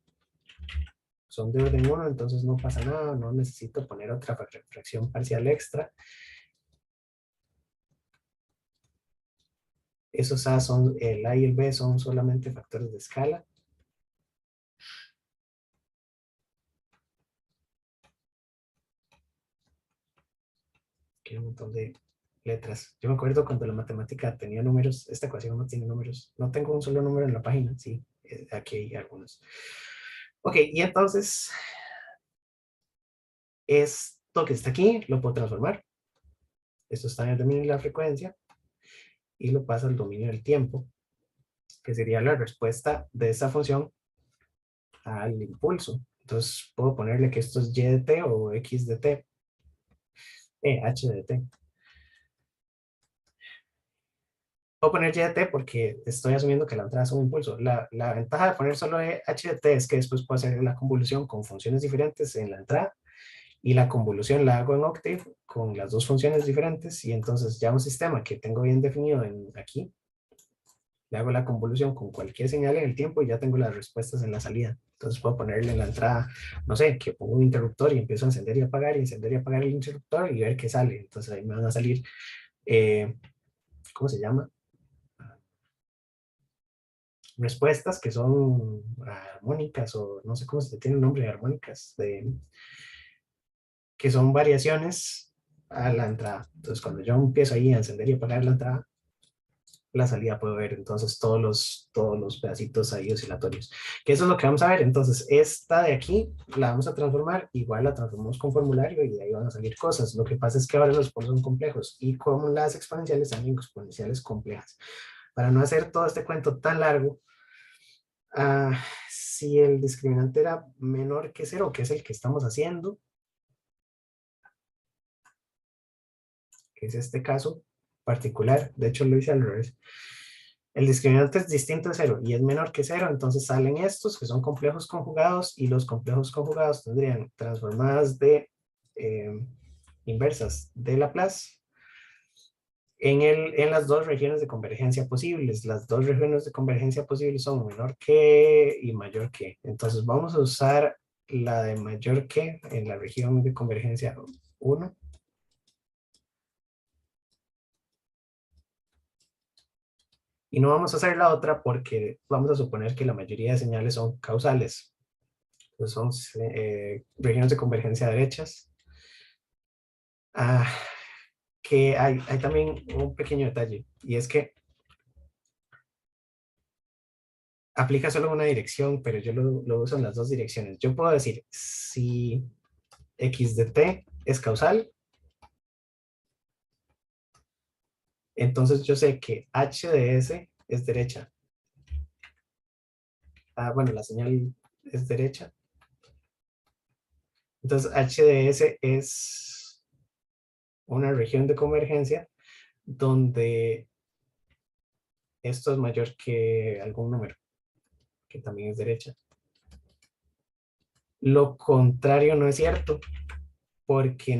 Son de orden 1, entonces no pasa nada, no necesito poner otra fracción parcial extra. Esos A son, el A y el B son solamente factores de escala. Que un montón de letras. Yo me acuerdo cuando la matemática tenía números, esta ecuación no tiene números. No tengo un solo número en la página, sí, aquí hay algunos. Ok, y entonces, esto que está aquí lo puedo transformar. Esto está en el dominio de la frecuencia y lo pasa al dominio del tiempo, que sería la respuesta de esta función al impulso. Entonces puedo ponerle que esto es y de t o x de t, h de t. Puedo poner y de t porque estoy asumiendo que la entrada es un impulso. La ventaja de poner solo h de t es que después puedo hacer la convolución con funciones diferentes en la entrada, y la convolución la hago en Octave con las dos funciones diferentes, y entonces ya un sistema que tengo bien definido aquí, le hago la convolución con cualquier señal en el tiempo y ya tengo las respuestas en la salida. Entonces puedo ponerle en la entrada, no sé, que pongo un interruptor y empiezo a encender y encender y apagar el interruptor y ver qué sale. Entonces ahí me van a salir, ¿cómo se llama? Respuestas que son armónicas, o no sé cómo se tiene el nombre de armónicas, que son variaciones a la entrada. Entonces cuando yo empiezo ahí a encender y apagar la entrada, la salida puedo ver entonces todos los pedacitos ahí oscilatorios. Que eso es lo que vamos a ver. Entonces, esta de aquí la vamos a transformar, igual la transformamos con formulario y de ahí van a salir cosas. Lo que pasa es que ahora los polos son complejos y como las exponenciales son exponenciales complejas. Para no hacer todo este cuento tan largo, si el discriminante era menor que cero, que es el que estamos haciendo, que es este caso particular. De hecho, lo hice al revés. El discriminante es distinto de cero y es menor que cero, entonces salen estos que son complejos conjugados y los complejos conjugados tendrían transformadas de inversas de Laplace en las dos regiones de convergencia posibles. Las dos regiones de convergencia posibles son menor que y mayor que. Entonces vamos a usar la de mayor que en la región de convergencia 1. Y no vamos a hacer la otra porque vamos a suponer que la mayoría de señales son causales. Entonces son regiones de convergencia derechas. Que hay también un pequeño detalle, y es que aplica solo una dirección, pero yo lo uso en las dos direcciones. Yo puedo decir, si x de t es causal, entonces yo sé que h de s es derecha. Bueno, la señal es derecha. Entonces h de s es una región de convergencia donde esto es mayor que algún número, que también es derecha. Lo contrario no es cierto, porque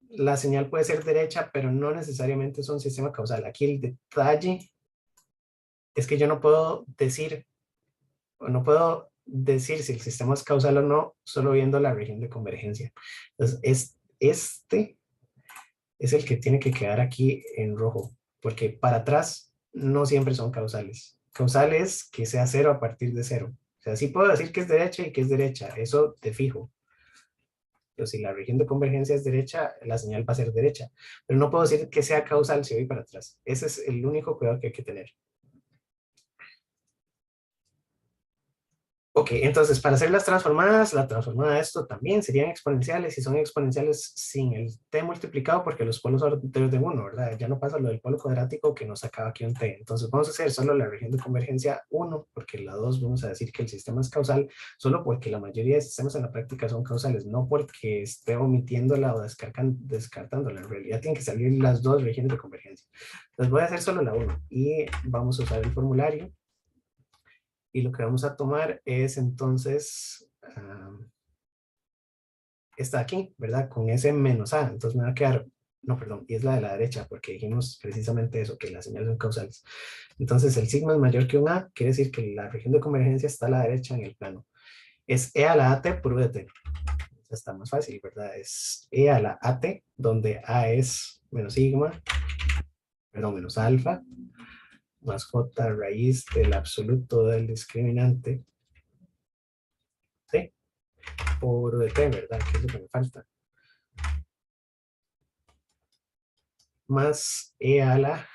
la señal puede ser derecha, pero no necesariamente es un sistema causal. Aquí el detalle es que yo no puedo decir, o no puedo decir si el sistema es causal o no, solo viendo la región de convergencia. Entonces, este es el que tiene que quedar aquí en rojo, porque para atrás no siempre son causales. Causal es que sea cero a partir de cero. O sea, sí puedo decir que es derecha y que es derecha, eso te fijo. Pero si la región de convergencia es derecha, la señal va a ser derecha. Pero no puedo decir que sea causal si voy para atrás. Ese es el único cuidado que hay que tener. Ok, entonces para hacer las transformadas, la transformada de esto también serían exponenciales y son exponenciales sin el t multiplicado porque los polos son de 1, ¿verdad? Ya no pasa lo del polo cuadrático que nos sacaba aquí un t. Entonces vamos a hacer solo la región de convergencia 1 porque la 2 vamos a decir que el sistema es causal solo porque la mayoría de sistemas en la práctica son causales, no porque esté omitiéndola o descartándola. En realidad tienen que salir las dos regiones de convergencia. Entonces voy a hacer solo la 1 y vamos a usar el formulario. Y lo que vamos a tomar es entonces esta aquí, ¿verdad? Con ese menos A. Entonces me va a quedar, no, perdón, y es la de la derecha, porque dijimos precisamente eso, que las señales son causales. Entonces el sigma es mayor que un A, quiere decir que la región de convergencia está a la derecha en el plano. Es E a la AT por V de T. Está más fácil, ¿verdad? Es E a la AT, donde A es menos sigma, perdón, menos alfa, más J raíz del absoluto del discriminante, ¿sí? Por de t, ¿verdad? Que es lo que me falta. Más e a la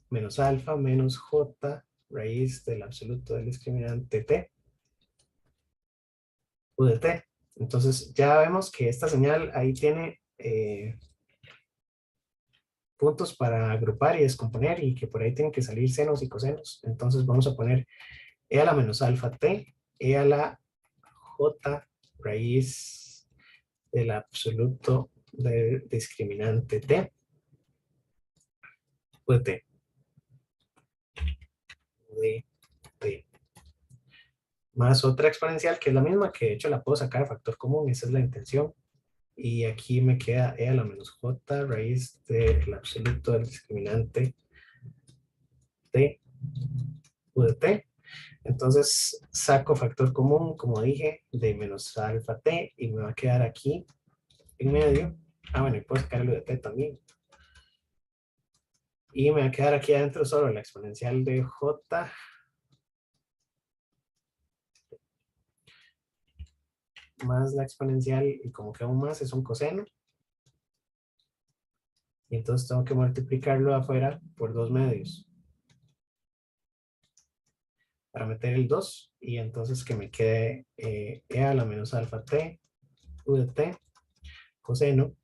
menos alfa menos j raíz del absoluto del discriminante t, u de t. Entonces ya vemos que esta señal ahí tiene puntos para agrupar y descomponer y que por ahí tienen que salir senos y cosenos. Entonces vamos a poner e a la menos alfa t, e a la j raíz del absoluto del discriminante t, u de t. De t. Más otra exponencial que es la misma, que de hecho la puedo sacar a factor común, esa es la intención. Y aquí me queda e a la menos j raíz del absoluto del discriminante t, u de t. Entonces saco factor común, como dije, de menos alfa t y me va a quedar aquí en medio. Bueno, y puedo sacar el u de t también. Y me va a quedar aquí adentro solo la exponencial de j más la exponencial, y como que aún más es un coseno. Y entonces tengo que multiplicarlo afuera por 2 medios para meter el 2 y entonces que me quede e a la menos alfa t, u de t, coseno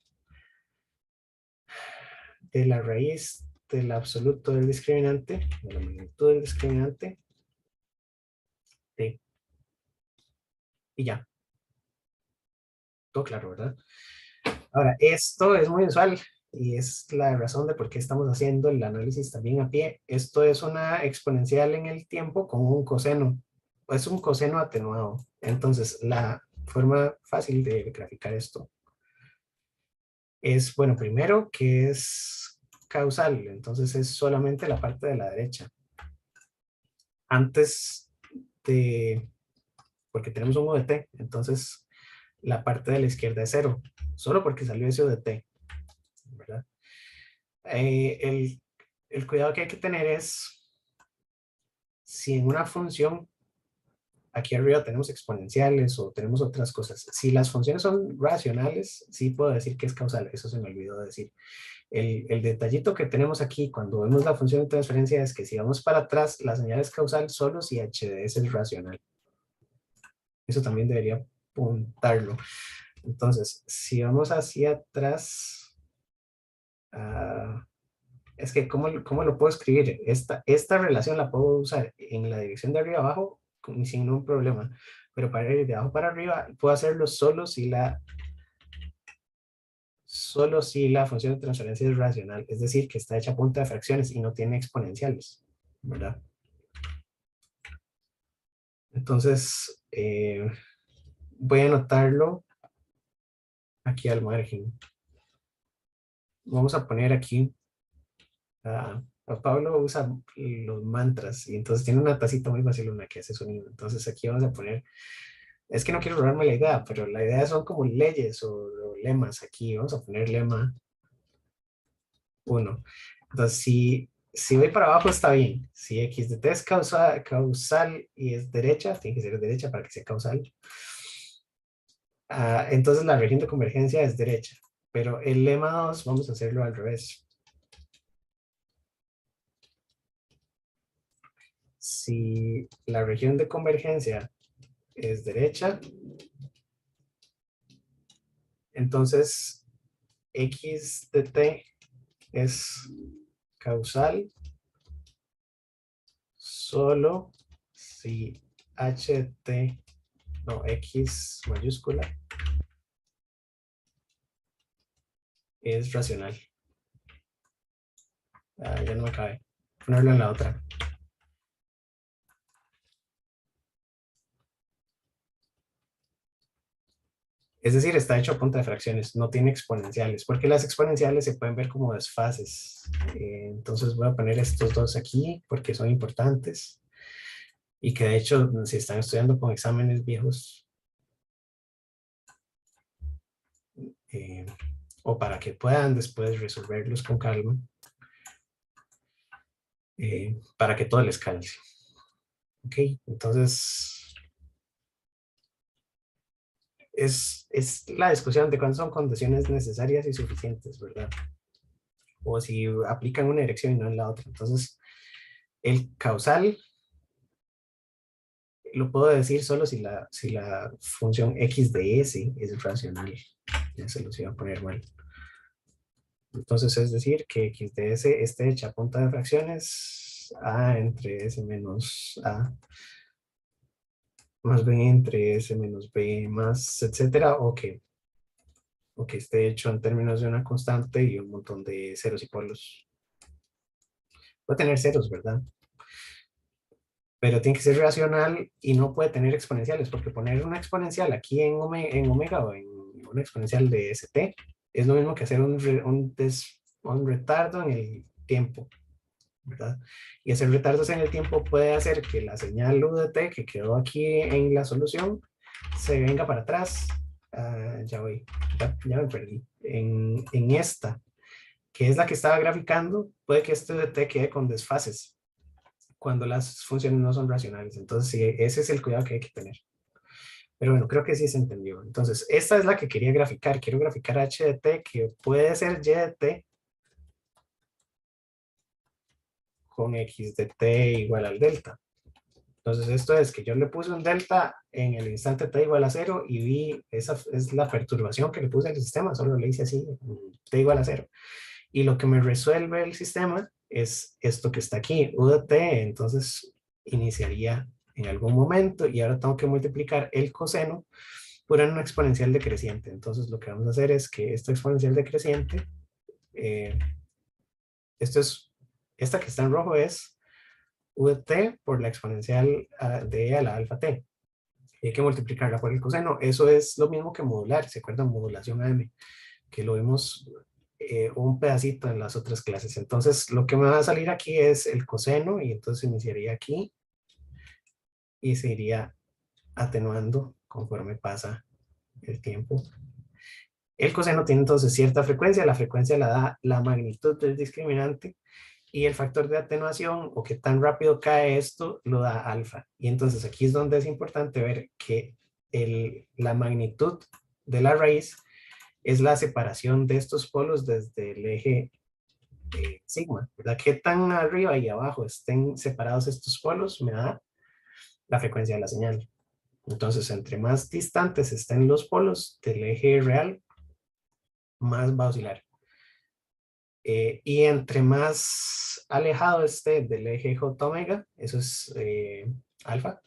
de la raíz del absoluto del discriminante, de la magnitud del discriminante, t. Y ya, todo claro, ¿verdad? Ahora, esto es muy usual y es la razón de por qué estamos haciendo el análisis también a pie. Esto es una exponencial en el tiempo con un coseno, es un coseno atenuado. Entonces, la forma fácil de graficar esto es, bueno, primero que es causal, entonces es solamente la parte de la derecha. Antes de, porque tenemos un UDT, entonces la parte de la izquierda es cero, solo porque salió ese UDT, ¿verdad? El cuidado que hay que tener es, si en una función, aquí arriba tenemos exponenciales o tenemos otras cosas, si las funciones son racionales, sí puedo decir que es causal, eso se me olvidó decir. El detallito que tenemos aquí cuando vemos la función de transferencia es que si vamos para atrás, la señal es causal solo si h de s es racional. Eso también debería apuntarlo. Entonces, si vamos hacia atrás, es que ¿cómo lo puedo escribir? Esta relación la puedo usar en la dirección de arriba abajo sin ningún problema, pero para ir de abajo para arriba puedo hacerlo solo si la función de transferencia es racional, es decir, que está hecha a punta de fracciones y no tiene exponenciales, ¿verdad? Entonces, voy a anotarlo aquí al margen. Vamos a poner aquí, Pablo usa los mantras y entonces tiene una tacita muy vacilona que hace sonido. Entonces aquí vamos a poner, es que no quiero robarme la idea, pero la idea son como leyes o lemas aquí. Vamos a poner lema 1. Entonces, si voy para abajo está bien. Si x de t es causal y es derecha, tiene que ser derecha para que sea causal. Entonces la región de convergencia es derecha. Pero el lema 2 vamos a hacerlo al revés. Si la región de convergencia es derecha, entonces x de t es causal solo si ht, no, x mayúscula es racional. Ya no me cabe. Ponerlo en la otra. Es decir, está hecho a punta de fracciones, no tiene exponenciales, porque las exponenciales se pueden ver como desfases. Entonces voy a poner estos dos aquí porque son importantes y que de hecho, si están estudiando con exámenes viejos, eh, o para que puedan después resolverlos con calma, para que todo les calce. Ok, entonces es la discusión de cuándo son condiciones necesarias y suficientes, ¿verdad? O si aplican una dirección y no en la otra. Entonces, el causal lo puedo decir solo si la función x de s es racional. Ya se los iba a poner mal. Entonces, es decir, que x de s esté hecha a punta de fracciones a entre s menos a más b entre s menos b más, etcétera, o que esté hecho en términos de una constante y un montón de ceros y polos. Puede tener ceros, ¿verdad? Pero tiene que ser racional y no puede tener exponenciales, porque poner una exponencial aquí en omega o en una exponencial de st es lo mismo que hacer un retardo en el tiempo, ¿verdad? Y hacer retardos en el tiempo puede hacer que la señal u de t que quedó aquí en la solución se venga para atrás. Ya voy, ya me perdí. En esta, que es la que estaba graficando, puede que este de t quede con desfases cuando las funciones no son racionales. Entonces, sí, ese es el cuidado que hay que tener. Pero bueno, creo que sí se entendió. Entonces, esta es la que quería graficar. Quiero graficar h de t, que puede ser y de t con x de t igual al delta. Entonces, esto es que yo le puse un delta en el instante t igual a 0 y vi, esa es la perturbación que le puse al sistema, solo le hice así, t igual a 0. Y lo que me resuelve el sistema es esto que está aquí, u de t, entonces iniciaría en algún momento y ahora tengo que multiplicar el coseno por una exponencial decreciente. Entonces lo que vamos a hacer es que esta exponencial decreciente esto es, esta que está en rojo es u de t por la exponencial de e a la alfa t. Y hay que multiplicarla por el coseno. Eso es lo mismo que modular, ¿se acuerdan? Modulación AM, que lo vimos un pedacito en las otras clases. Entonces, lo que me va a salir aquí es el coseno, y entonces iniciaría aquí y se iría atenuando conforme pasa el tiempo. El coseno tiene entonces cierta frecuencia, la frecuencia la da la magnitud del discriminante, y el factor de atenuación o qué tan rápido cae esto lo da alfa. Y entonces aquí es donde es importante ver que la magnitud de la raíz es la separación de estos polos desde el eje sigma, ¿verdad? Qué tan arriba y abajo estén separados estos polos me da la frecuencia de la señal. Entonces, entre más distantes estén los polos del eje real, más va a oscilar. Y entre más alejado esté del eje J omega, eso es alfa,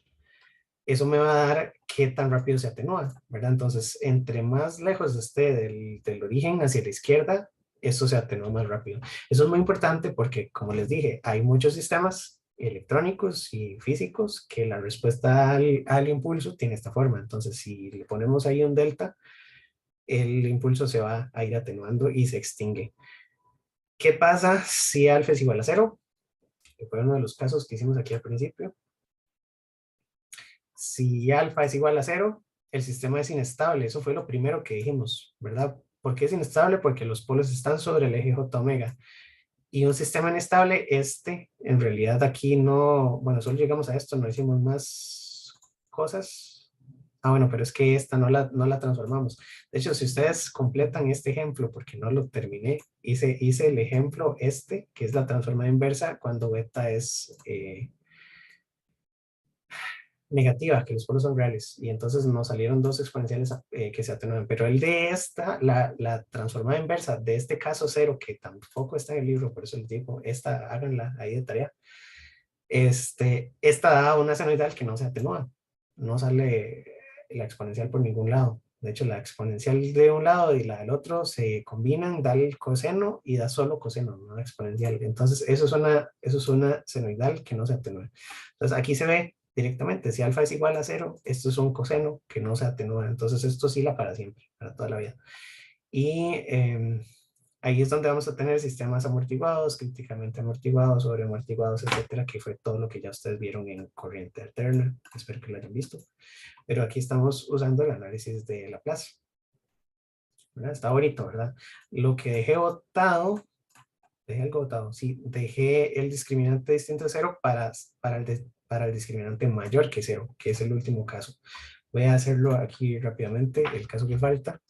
eso me va a dar qué tan rápido se atenúa, ¿verdad? Entonces, entre más lejos esté del origen hacia la izquierda, eso se atenúa más rápido. Eso es muy importante porque, como les dije, hay muchos sistemas electrónicos y físicos que la respuesta al impulso tiene esta forma. Entonces, si le ponemos ahí un delta, el impulso se va a ir atenuando y se extingue. ¿Qué pasa si alfa es igual a cero? Que fue uno de los casos que hicimos aquí al principio. Si alfa es igual a cero, el sistema es inestable. Eso fue lo primero que dijimos, ¿verdad? ¿Por qué es inestable? Porque los polos están sobre el eje J omega. Y un sistema inestable, en realidad aquí no, bueno, solo llegamos a esto, no hicimos más cosas. Ah, bueno, pero es que esta no la transformamos. De hecho, si ustedes completan este ejemplo, porque no lo terminé, hice el ejemplo que es la transformada inversa cuando beta es negativa, que los polos son reales, y entonces nos salieron dos exponenciales que se atenúan, pero el de la transformada inversa de este caso cero, que tampoco está en el libro, por eso les digo, háganla ahí de tarea, esta da una senoidal que no se atenúa, no sale la exponencial por ningún lado. De hecho, la exponencial de un lado y la del otro se combinan, da el coseno y da solo coseno, no exponencial. Entonces, eso es una senoidal que no se atenúa. Entonces, aquí se ve directamente, si alfa es igual a cero, esto es un coseno que no se atenúa. Entonces, esto oscila para siempre, para toda la vida. Y ahí es donde vamos a tener sistemas amortiguados, críticamente amortiguados, sobreamortiguados, etcétera, que fue todo lo que ya ustedes vieron en corriente alterna. Espero que lo hayan visto. Pero aquí estamos usando el análisis de Laplace, ¿verdad? Está bonito, ¿verdad? Lo que dejé botado, dejé algo botado, sí, dejé el discriminante distinto de cero para el discriminante mayor que cero, que es el último caso. Voy a hacerlo aquí rápidamente, el caso que falta.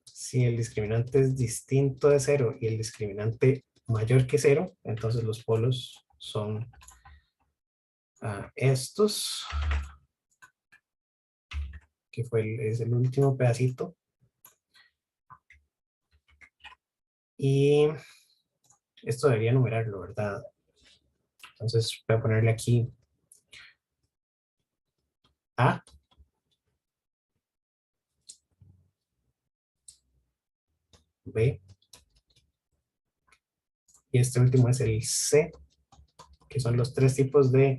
Si el discriminante es distinto de cero y el discriminante mayor que cero, entonces los polos son estos, que es el último pedacito. Y esto debería numerarlo, ¿verdad? Entonces voy a ponerle aquí A, B, y este último es el C, que son los tres tipos de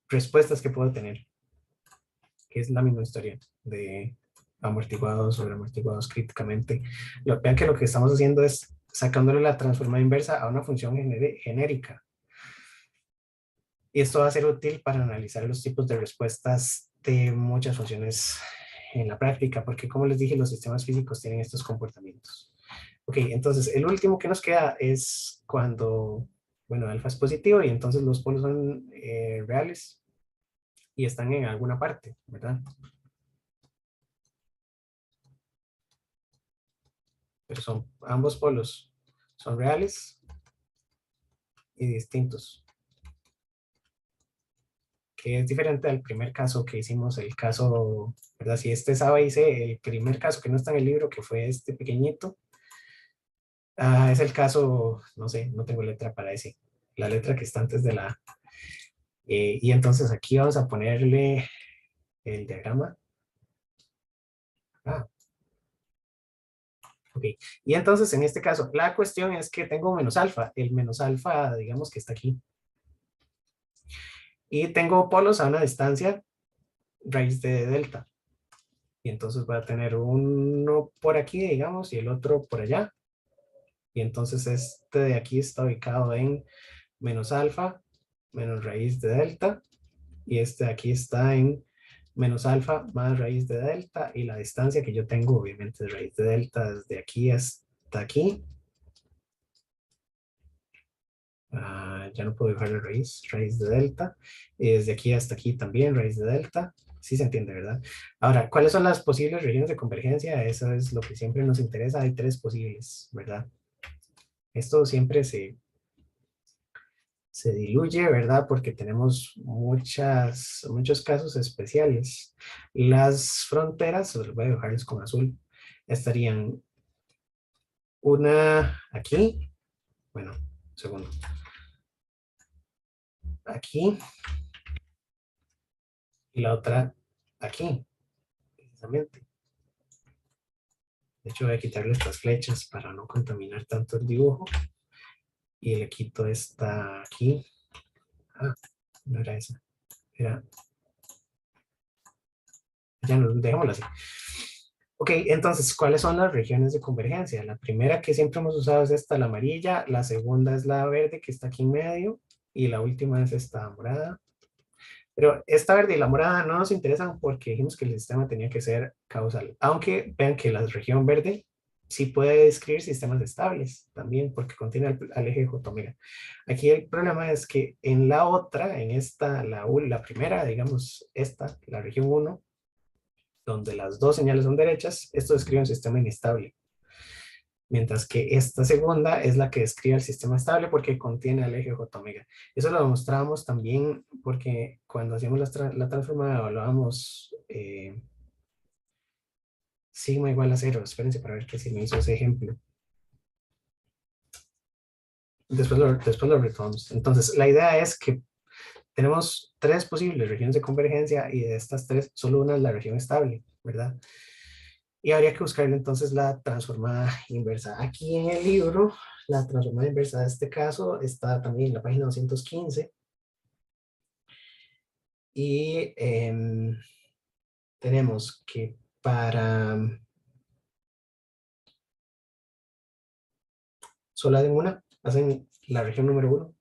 respuestas que puedo tener, que es la misma historia de amortiguados, sobreamortiguados críticamente. Vean que lo que estamos haciendo es sacándole la transformada inversa a una función genérica. Y esto va a ser útil para analizar los tipos de respuestas de muchas funciones en la práctica, porque como les dije, los sistemas físicos tienen estos comportamientos. Ok, entonces el último que nos queda es cuando, bueno, alfa es positivo y entonces los polos son reales y están en alguna parte, ¿verdad? Pero ambos polos son reales y distintos, que es diferente al primer caso que hicimos, el caso, ¿verdad? Si este es A, B y C, el primer caso que no está en el libro, que fue este pequeñito, es el caso, no sé, no tengo letra para ese, la letra que está antes de la A. Y entonces aquí vamos a ponerle el diagrama. Ah, Ok, y entonces en este caso, la cuestión es que tengo menos alfa. El menos alfa, digamos que está aquí. Y tengo polos a una distancia raíz de delta. Y entonces voy a tener uno por aquí, digamos, y el otro por allá. Y entonces este de aquí está ubicado en menos alfa menos raíz de delta. Y este de aquí está en menos alfa más raíz de delta. Y la distancia que yo tengo, obviamente, es raíz de delta desde aquí hasta aquí. Ya no puedo dejar la raíz de delta. Y desde aquí hasta aquí también, raíz de delta. Sí se entiende, ¿verdad? Ahora, ¿cuáles son las posibles regiones de convergencia? Eso es lo que siempre nos interesa. Hay tres posibles, ¿verdad? Esto siempre se diluye, ¿verdad? Porque tenemos muchos casos especiales. Las fronteras, os voy a dejarles con azul, estarían una aquí, bueno, segundo, aquí y la otra aquí, precisamente. De hecho, voy a quitarle estas flechas para no contaminar tanto el dibujo. Y le quito esta aquí. Ah, no era esa. Era, ya no, dejémosla así. Ok, entonces, ¿cuáles son las regiones de convergencia? La primera que siempre hemos usado es esta, la amarilla. La segunda es la verde, que está aquí en medio. Y la última es esta morada. Pero esta verde y la morada no nos interesan porque dijimos que el sistema tenía que ser causal. Aunque vean que la región verde sí puede describir sistemas estables también porque contiene al eje J omega. Aquí el problema es que en la otra, en esta, la primera, digamos esta, la región uno, donde las dos señales son derechas, esto describe un sistema inestable. Mientras que esta segunda es la que describe el sistema estable porque contiene al eje J omega. Eso lo demostrábamos también porque cuando hacíamos la transformada evaluábamos sigma igual a cero. Espérense para ver que si me hizo ese ejemplo. Después lo retomamos. Entonces, la idea es que tenemos tres posibles regiones de convergencia y de estas tres, solo una es la región estable, ¿verdad? Y habría que buscarle entonces la transformada inversa. Aquí en el libro, la transformada inversa de este caso está también en la página 215. Y tenemos que para solo hacen una, hacen la región número uno.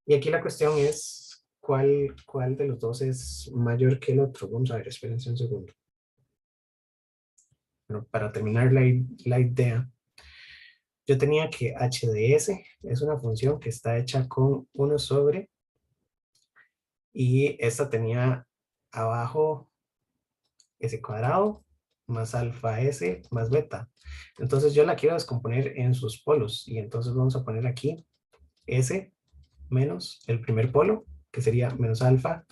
Y aquí la cuestión es cuál de los dos es mayor que el otro. Vamos a ver, espérense un segundo. Bueno, para terminar la idea, yo tenía que h de s es una función que está hecha con 1 sobre, y esta tenía abajo s cuadrado más alfa s más beta. Entonces yo la quiero descomponer en sus polos, y entonces vamos a poner aquí s menos el primer polo, que sería menos alfa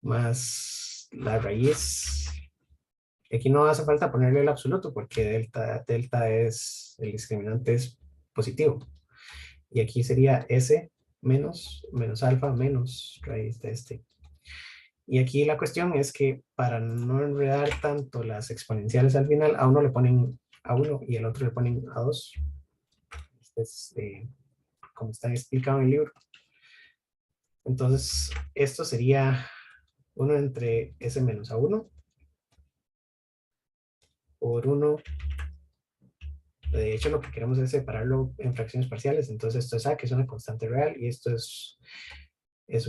más la raíz. Aquí no hace falta ponerle el absoluto porque delta es, el discriminante es positivo. Y aquí sería S menos alfa menos raíz de este. Y aquí la cuestión es que para no enredar tanto las exponenciales al final, a uno le ponen a 1 y al otro le ponen a 2. Este es como está explicado en el libro. Entonces, esto sería 1 entre S menos a 1 por 1. De hecho, lo que queremos es separarlo en fracciones parciales. Entonces, esto es A, que es una constante real, y esto es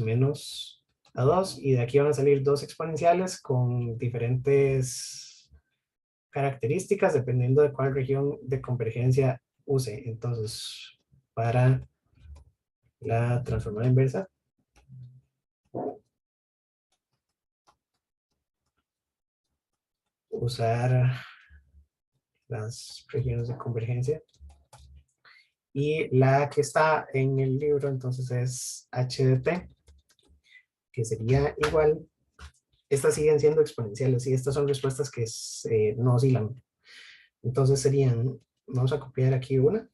menos a 2. Y de aquí van a salir dos exponenciales con diferentes características dependiendo de cuál región de convergencia use. Entonces, para la transformada inversa, usar las regiones de convergencia. Y la que está en el libro entonces es h de t, que sería igual. Estas siguen siendo exponenciales y estas son respuestas que no oscilan. Entonces serían, vamos a copiar aquí una,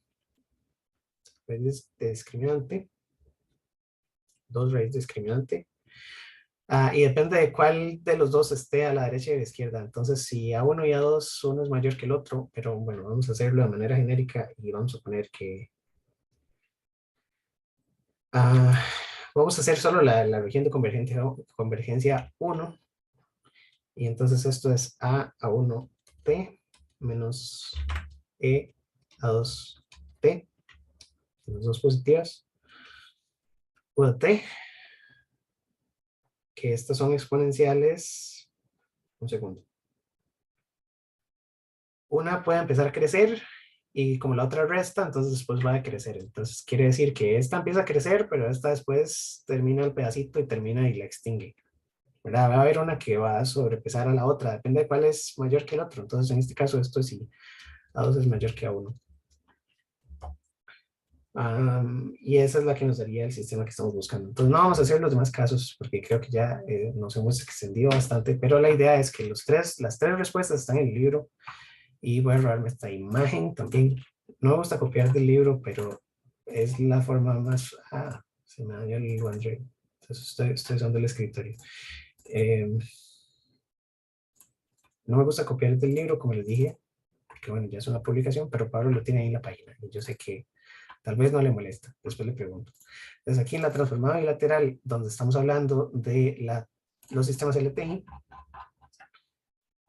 raíz de discriminante, 2 raíz de discriminante. Y depende de cuál de los dos esté a la derecha y a la izquierda. Entonces, si A1 y A2, uno es mayor que el otro, pero bueno, vamos a hacerlo de manera genérica y vamos a poner que ah, vamos a hacer solo la región de convergencia 1. Y entonces esto es A1T menos E A2T, las dos positivas, UT, que estas son exponenciales. Un segundo. Una puede empezar a crecer y como la otra resta, entonces después va a crecer. Entonces quiere decir que esta empieza a crecer, pero esta después termina el pedacito y termina y la extingue, ¿verdad? Va a haber una que va a sobrepesar a la otra, depende de cuál es mayor que el otro. Entonces en este caso esto es si A2 es mayor que A1. Y esa es la que nos daría el sistema que estamos buscando. Entonces no vamos a hacer los demás casos porque creo que ya nos hemos extendido bastante, pero la idea es que las tres respuestas están en el libro y voy a robarme esta imagen también. No me gusta copiar del libro, pero es la forma más... se me dañó el OneDrive. Entonces estoy usando el escritorio. No me gusta copiar del libro, como les dije, porque bueno, ya es una publicación, pero Pablo lo tiene ahí en la página y yo sé que tal vez no le molesta, después le pregunto. Entonces aquí en la transformada bilateral, donde estamos hablando de los sistemas LTI,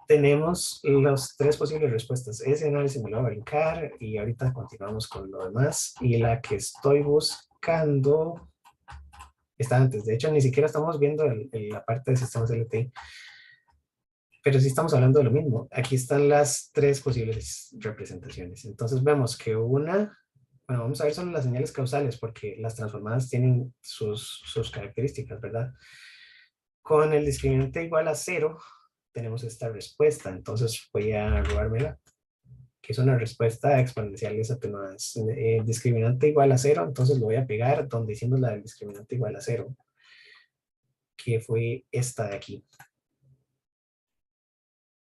tenemos las tres posibles respuestas. Ese análisis me lo va a brincar y ahorita continuamos con lo demás. Y la que estoy buscando está antes. De hecho, ni siquiera estamos viendo la parte de sistemas LTI, pero sí estamos hablando de lo mismo. Aquí están las tres posibles representaciones. Entonces vemos que una... Bueno, vamos a ver solo las señales causales porque las transformadas tienen sus características, ¿verdad? Con el discriminante igual a 0, tenemos esta respuesta. Entonces voy a robármela, que es una respuesta a exponenciales atenuadas. Discriminante igual a 0, entonces lo voy a pegar donde hicimos la del discriminante igual a 0, que fue esta de aquí.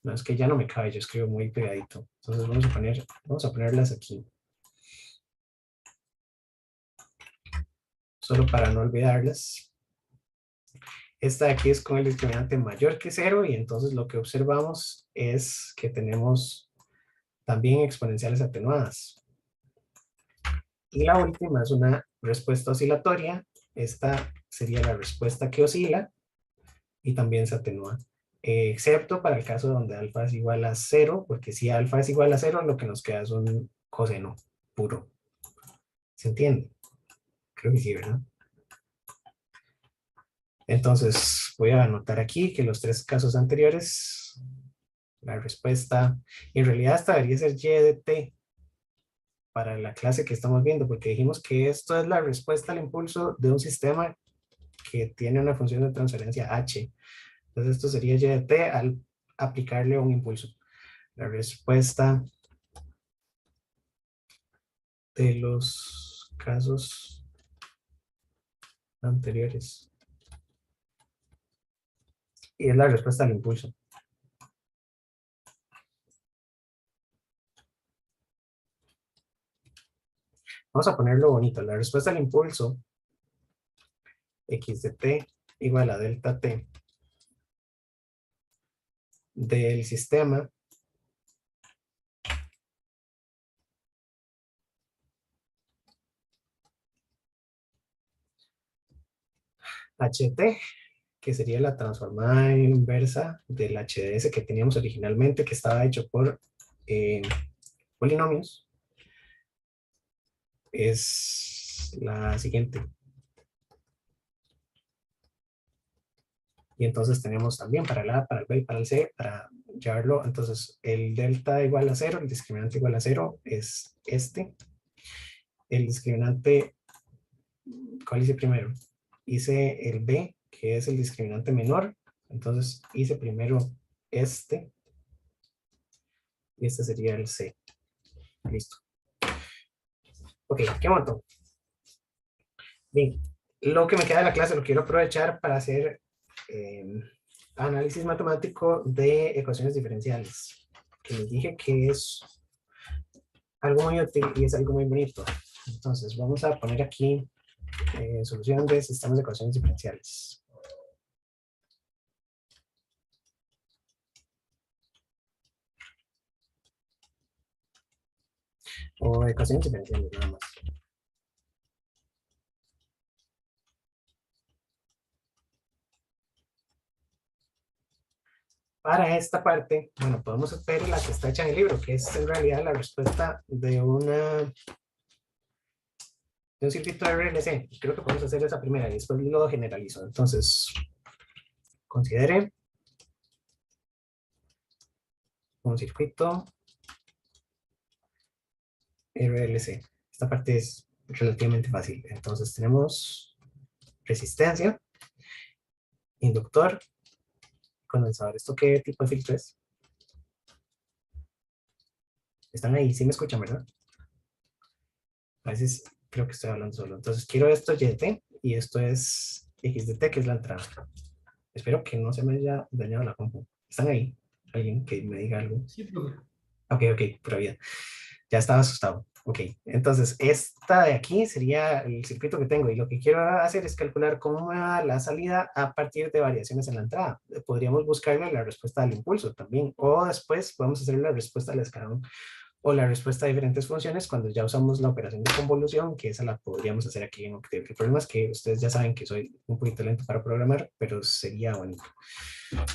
No, es que ya no me cabe, yo escribo muy pegadito. Entonces vamos a ponerlas aquí. Solo para no olvidarlas. Esta de aquí es con el discriminante mayor que 0 y entonces lo que observamos es que tenemos también exponenciales atenuadas. Y la última es una respuesta oscilatoria. Esta sería la respuesta que oscila y también se atenúa. Excepto para el caso donde alfa es igual a 0, porque si alfa es igual a 0, lo que nos queda es un coseno puro. ¿Se entiende? Creo que sí, ¿verdad? Entonces voy a anotar aquí que los tres casos anteriores, la respuesta, en realidad esta debería ser y de t para la clase que estamos viendo, porque dijimos que esto es la respuesta al impulso de un sistema que tiene una función de transferencia h. Entonces esto sería y de t al aplicarle un impulso. La respuesta de los casos anteriores. Y es la respuesta al impulso. Vamos a ponerlo bonito. La respuesta al impulso x de t igual a delta t del sistema ht, que sería la transformada inversa del HDS que teníamos originalmente, que estaba hecho por polinomios, es la siguiente. Y entonces tenemos también para el A, para el B y para el C, para llevarlo, entonces el delta igual a 0, el discriminante igual a 0 es este. El discriminante, ¿cuál hice primero? Hice el B, que es el discriminante menor, entonces hice primero este, y este sería el C. Listo. Ok, ¿qué monto? Bien, lo que me queda de la clase lo quiero aprovechar para hacer análisis matemático de ecuaciones diferenciales, que les dije que es algo muy útil y es algo muy bonito. Entonces vamos a poner aquí solución de sistemas de ecuaciones diferenciales. o ecuaciones diferenciales nada más. Para esta parte, bueno, podemos ver la que está hecha en el libro, que es en realidad la respuesta de un circuito de RLC. Creo que podemos hacer esa primera y después lo generalizo. Entonces, considere un circuito RLC. Esta parte es relativamente fácil. Entonces tenemos resistencia, inductor, condensador. ¿Esto qué tipo de filtro es? Están ahí, sí me escuchan, ¿verdad? A veces creo que estoy hablando solo. Entonces quiero esto y de t y esto es x de t, que es la entrada. Espero que no se me haya dañado la compu. ¿Están ahí? ¿Alguien que me diga algo? Sí, profe. Ok, pura vida. Ya estaba asustado. Ok, entonces esta de aquí sería el circuito que tengo y lo que quiero hacer es calcular cómo me va la salida a partir de variaciones en la entrada. Podríamos buscarle la respuesta al impulso también o después podemos hacer la respuesta al escalón o la respuesta a diferentes funciones cuando ya usamos la operación de convolución, que esa la podríamos hacer aquí en Octave. El problema es que ustedes ya saben que soy un poquito lento para programar, pero sería bonito.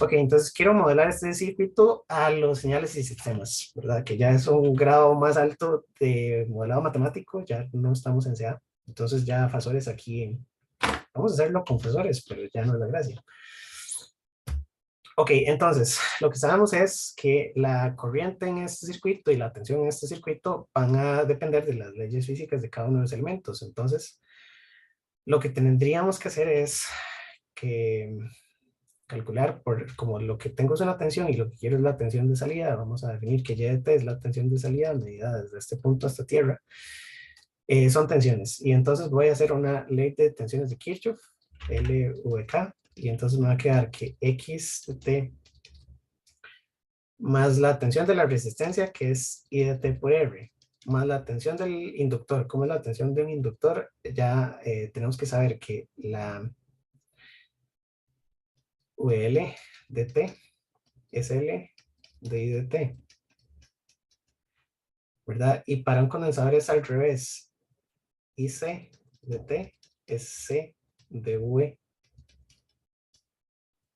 Ok, entonces quiero modelar este circuito a los señales y sistemas, ¿verdad? Que ya es un grado más alto de modelado matemático, ya no estamos en CA. Entonces ya fasores aquí, vamos a hacerlo con fasores, pero ya no es la gracia. Ok, entonces, lo que sabemos es que la corriente en este circuito y la tensión en este circuito van a depender de las leyes físicas de cada uno de los elementos. Entonces, lo que tendríamos que hacer es que calcular, como lo que tengo es una tensión y lo que quiero es la tensión de salida, vamos a definir que Y de T es la tensión de salida medida desde este punto hasta tierra. Son tensiones. Y entonces voy a hacer una ley de tensiones de Kirchhoff, LVK, y entonces me va a quedar que X de T más la tensión de la resistencia, que es I de T por R, más la tensión del inductor. ¿Cómo es la tensión de un inductor? Ya tenemos que saber que la VL de T es L de I de T, ¿verdad? Y para un condensador es al revés. IC de T es C de V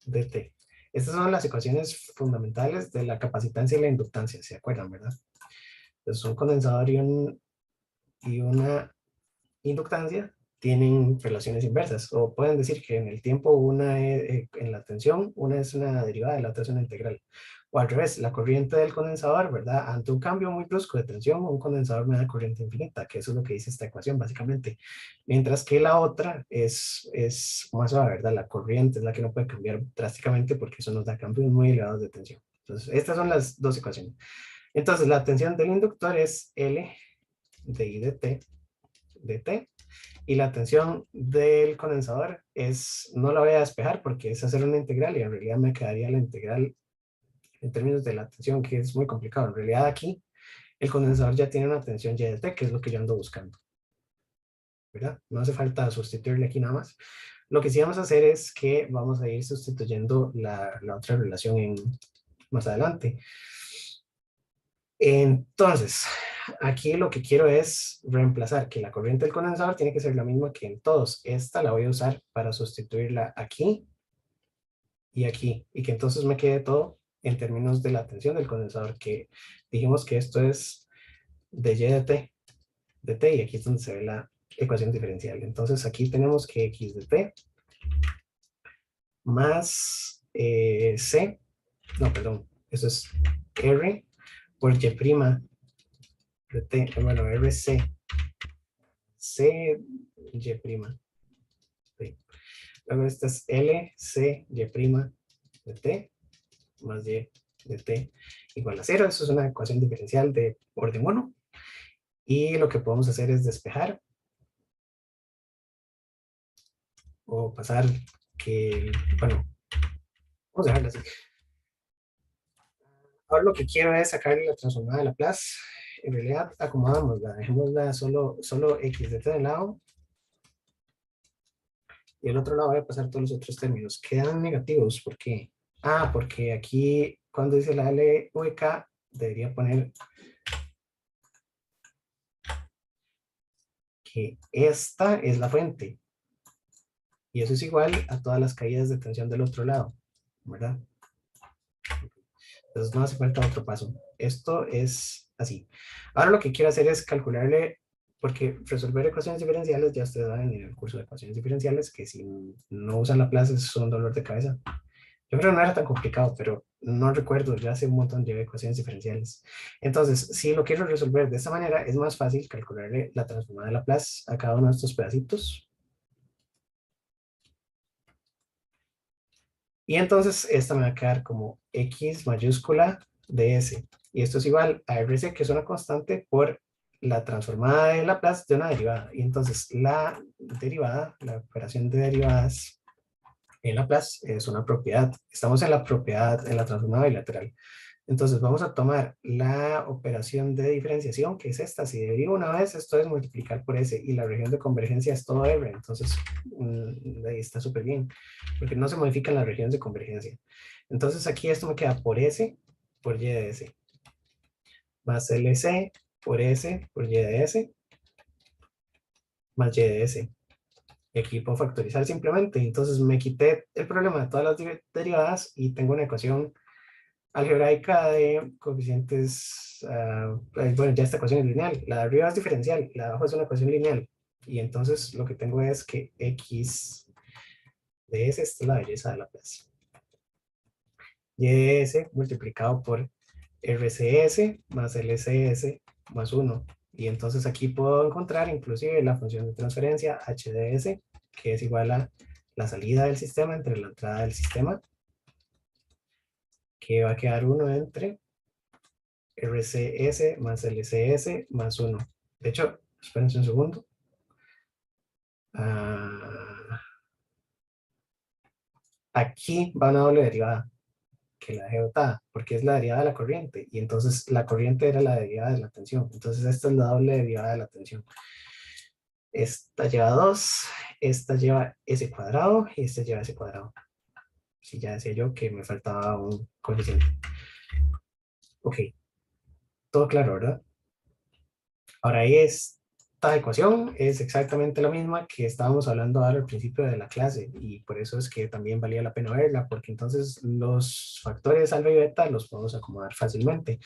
de T. Estas son las ecuaciones fundamentales de la capacitancia y la inductancia, ¿se acuerdan, verdad? Entonces, un condensador y una inductancia tienen relaciones inversas, o pueden decir que en el tiempo en la tensión, una es una derivada y la otra es una integral. O al revés, la corriente del condensador, ¿verdad? Ante un cambio muy brusco de tensión, un condensador me da corriente infinita, que eso es lo que dice esta ecuación, básicamente. Mientras que la otra es más suave, ¿verdad? La corriente es la que no puede cambiar drásticamente porque eso nos da cambios muy elevados de tensión. Entonces, estas son las dos ecuaciones. Entonces, la tensión del inductor es L de I de T, y la tensión del condensador no la voy a despejar porque es hacer una integral y en realidad me quedaría la integral en términos de la tensión, que es muy complicado. En realidad aquí el condensador ya tiene una tensión Y de T, que es lo que yo ando buscando, ¿verdad? No hace falta sustituirle aquí nada más. Lo que sí vamos a hacer es que vamos a ir sustituyendo la otra relación más adelante. Entonces, aquí lo que quiero es reemplazar que la corriente del condensador tiene que ser la misma que en todos. Esta la voy a usar para sustituirla aquí y aquí. Y que entonces me quede todo en términos de la tensión del condensador, que dijimos que esto es de Y de T, y aquí es donde se ve la ecuación diferencial. Entonces aquí tenemos que X de T más C, no, perdón, eso es R por Y' de T, bueno, RC C, Y'. Sí. Luego esta es L, C, Y' de T, más Y de T igual a 0. Eso es una ecuación diferencial de orden 1. Y lo que podemos hacer es despejar o pasar que, bueno, vamos a dejarlo así. Ahora lo que quiero es sacarle la transformada de Laplace. En realidad acomodamosla, dejémosla solo X de T de lado. Y el otro lado voy a pasar todos los otros términos. Quedan negativos, ¿por qué? Ah, porque aquí cuando dice la LVK debería poner que esta es la fuente. Y eso es igual a todas las caídas de tensión del otro lado, ¿verdad? Entonces no hace falta otro paso. Esto es así. Ahora lo que quiero hacer es calcularle, porque resolver ecuaciones diferenciales, ya ustedes saben en el curso de ecuaciones diferenciales, que si no usan Laplace es un dolor de cabeza. Yo creo que no era tan complicado, pero no recuerdo, ya hace un montón de ecuaciones diferenciales. Entonces, si lo quiero resolver de esta manera, es más fácil calcularle la transformada de Laplace a cada uno de estos pedacitos. Y entonces esta me va a quedar como X mayúscula ds. Y esto es igual a RC, que es una constante, por la transformada de Laplace de una derivada. Y entonces la derivada, la operación de derivadas en Laplace es una propiedad. Estamos en la propiedad, en la transformada bilateral. Entonces vamos a tomar la operación de diferenciación, que es esta. Si derivo una vez, esto es multiplicar por S, y la región de convergencia es todo R. Entonces ahí está súper bien, porque no se modifican las regiones de convergencia. Entonces aquí esto me queda por S por Y de S, más LC por S por Y de S, más Y de S. Y aquí puedo factorizar simplemente. Entonces me quité el problema de todas las derivadas y tengo una ecuación algebraica de coeficientes. Bueno, ya esta ecuación es lineal. La de arriba es diferencial, la de abajo es una ecuación lineal. Y entonces lo que tengo es que X de S, esta es la belleza de Laplace. Y de S multiplicado por RCS más LCS más 1. Y entonces aquí puedo encontrar inclusive la función de transferencia HDS, que es igual a la salida del sistema entre la entrada del sistema, que va a quedar 1 entre RCS más LCS más 1. De hecho, espérense un segundo. Aquí va una doble derivada, que la dejé botada, porque es la derivada de la corriente. Y entonces la corriente era la derivada de la tensión. Entonces esta es la doble derivada de la tensión. Esta lleva 2, esta lleva S cuadrado y esta lleva S cuadrado. Si ya decía yo que me faltaba un coeficiente. Ok, todo claro, ¿verdad? Ahora esta ecuación es exactamente la misma que estábamos hablando ahora al principio de la clase, y por eso es que también valía la pena verla, porque entonces los factores alfa y beta los podemos acomodar fácilmente.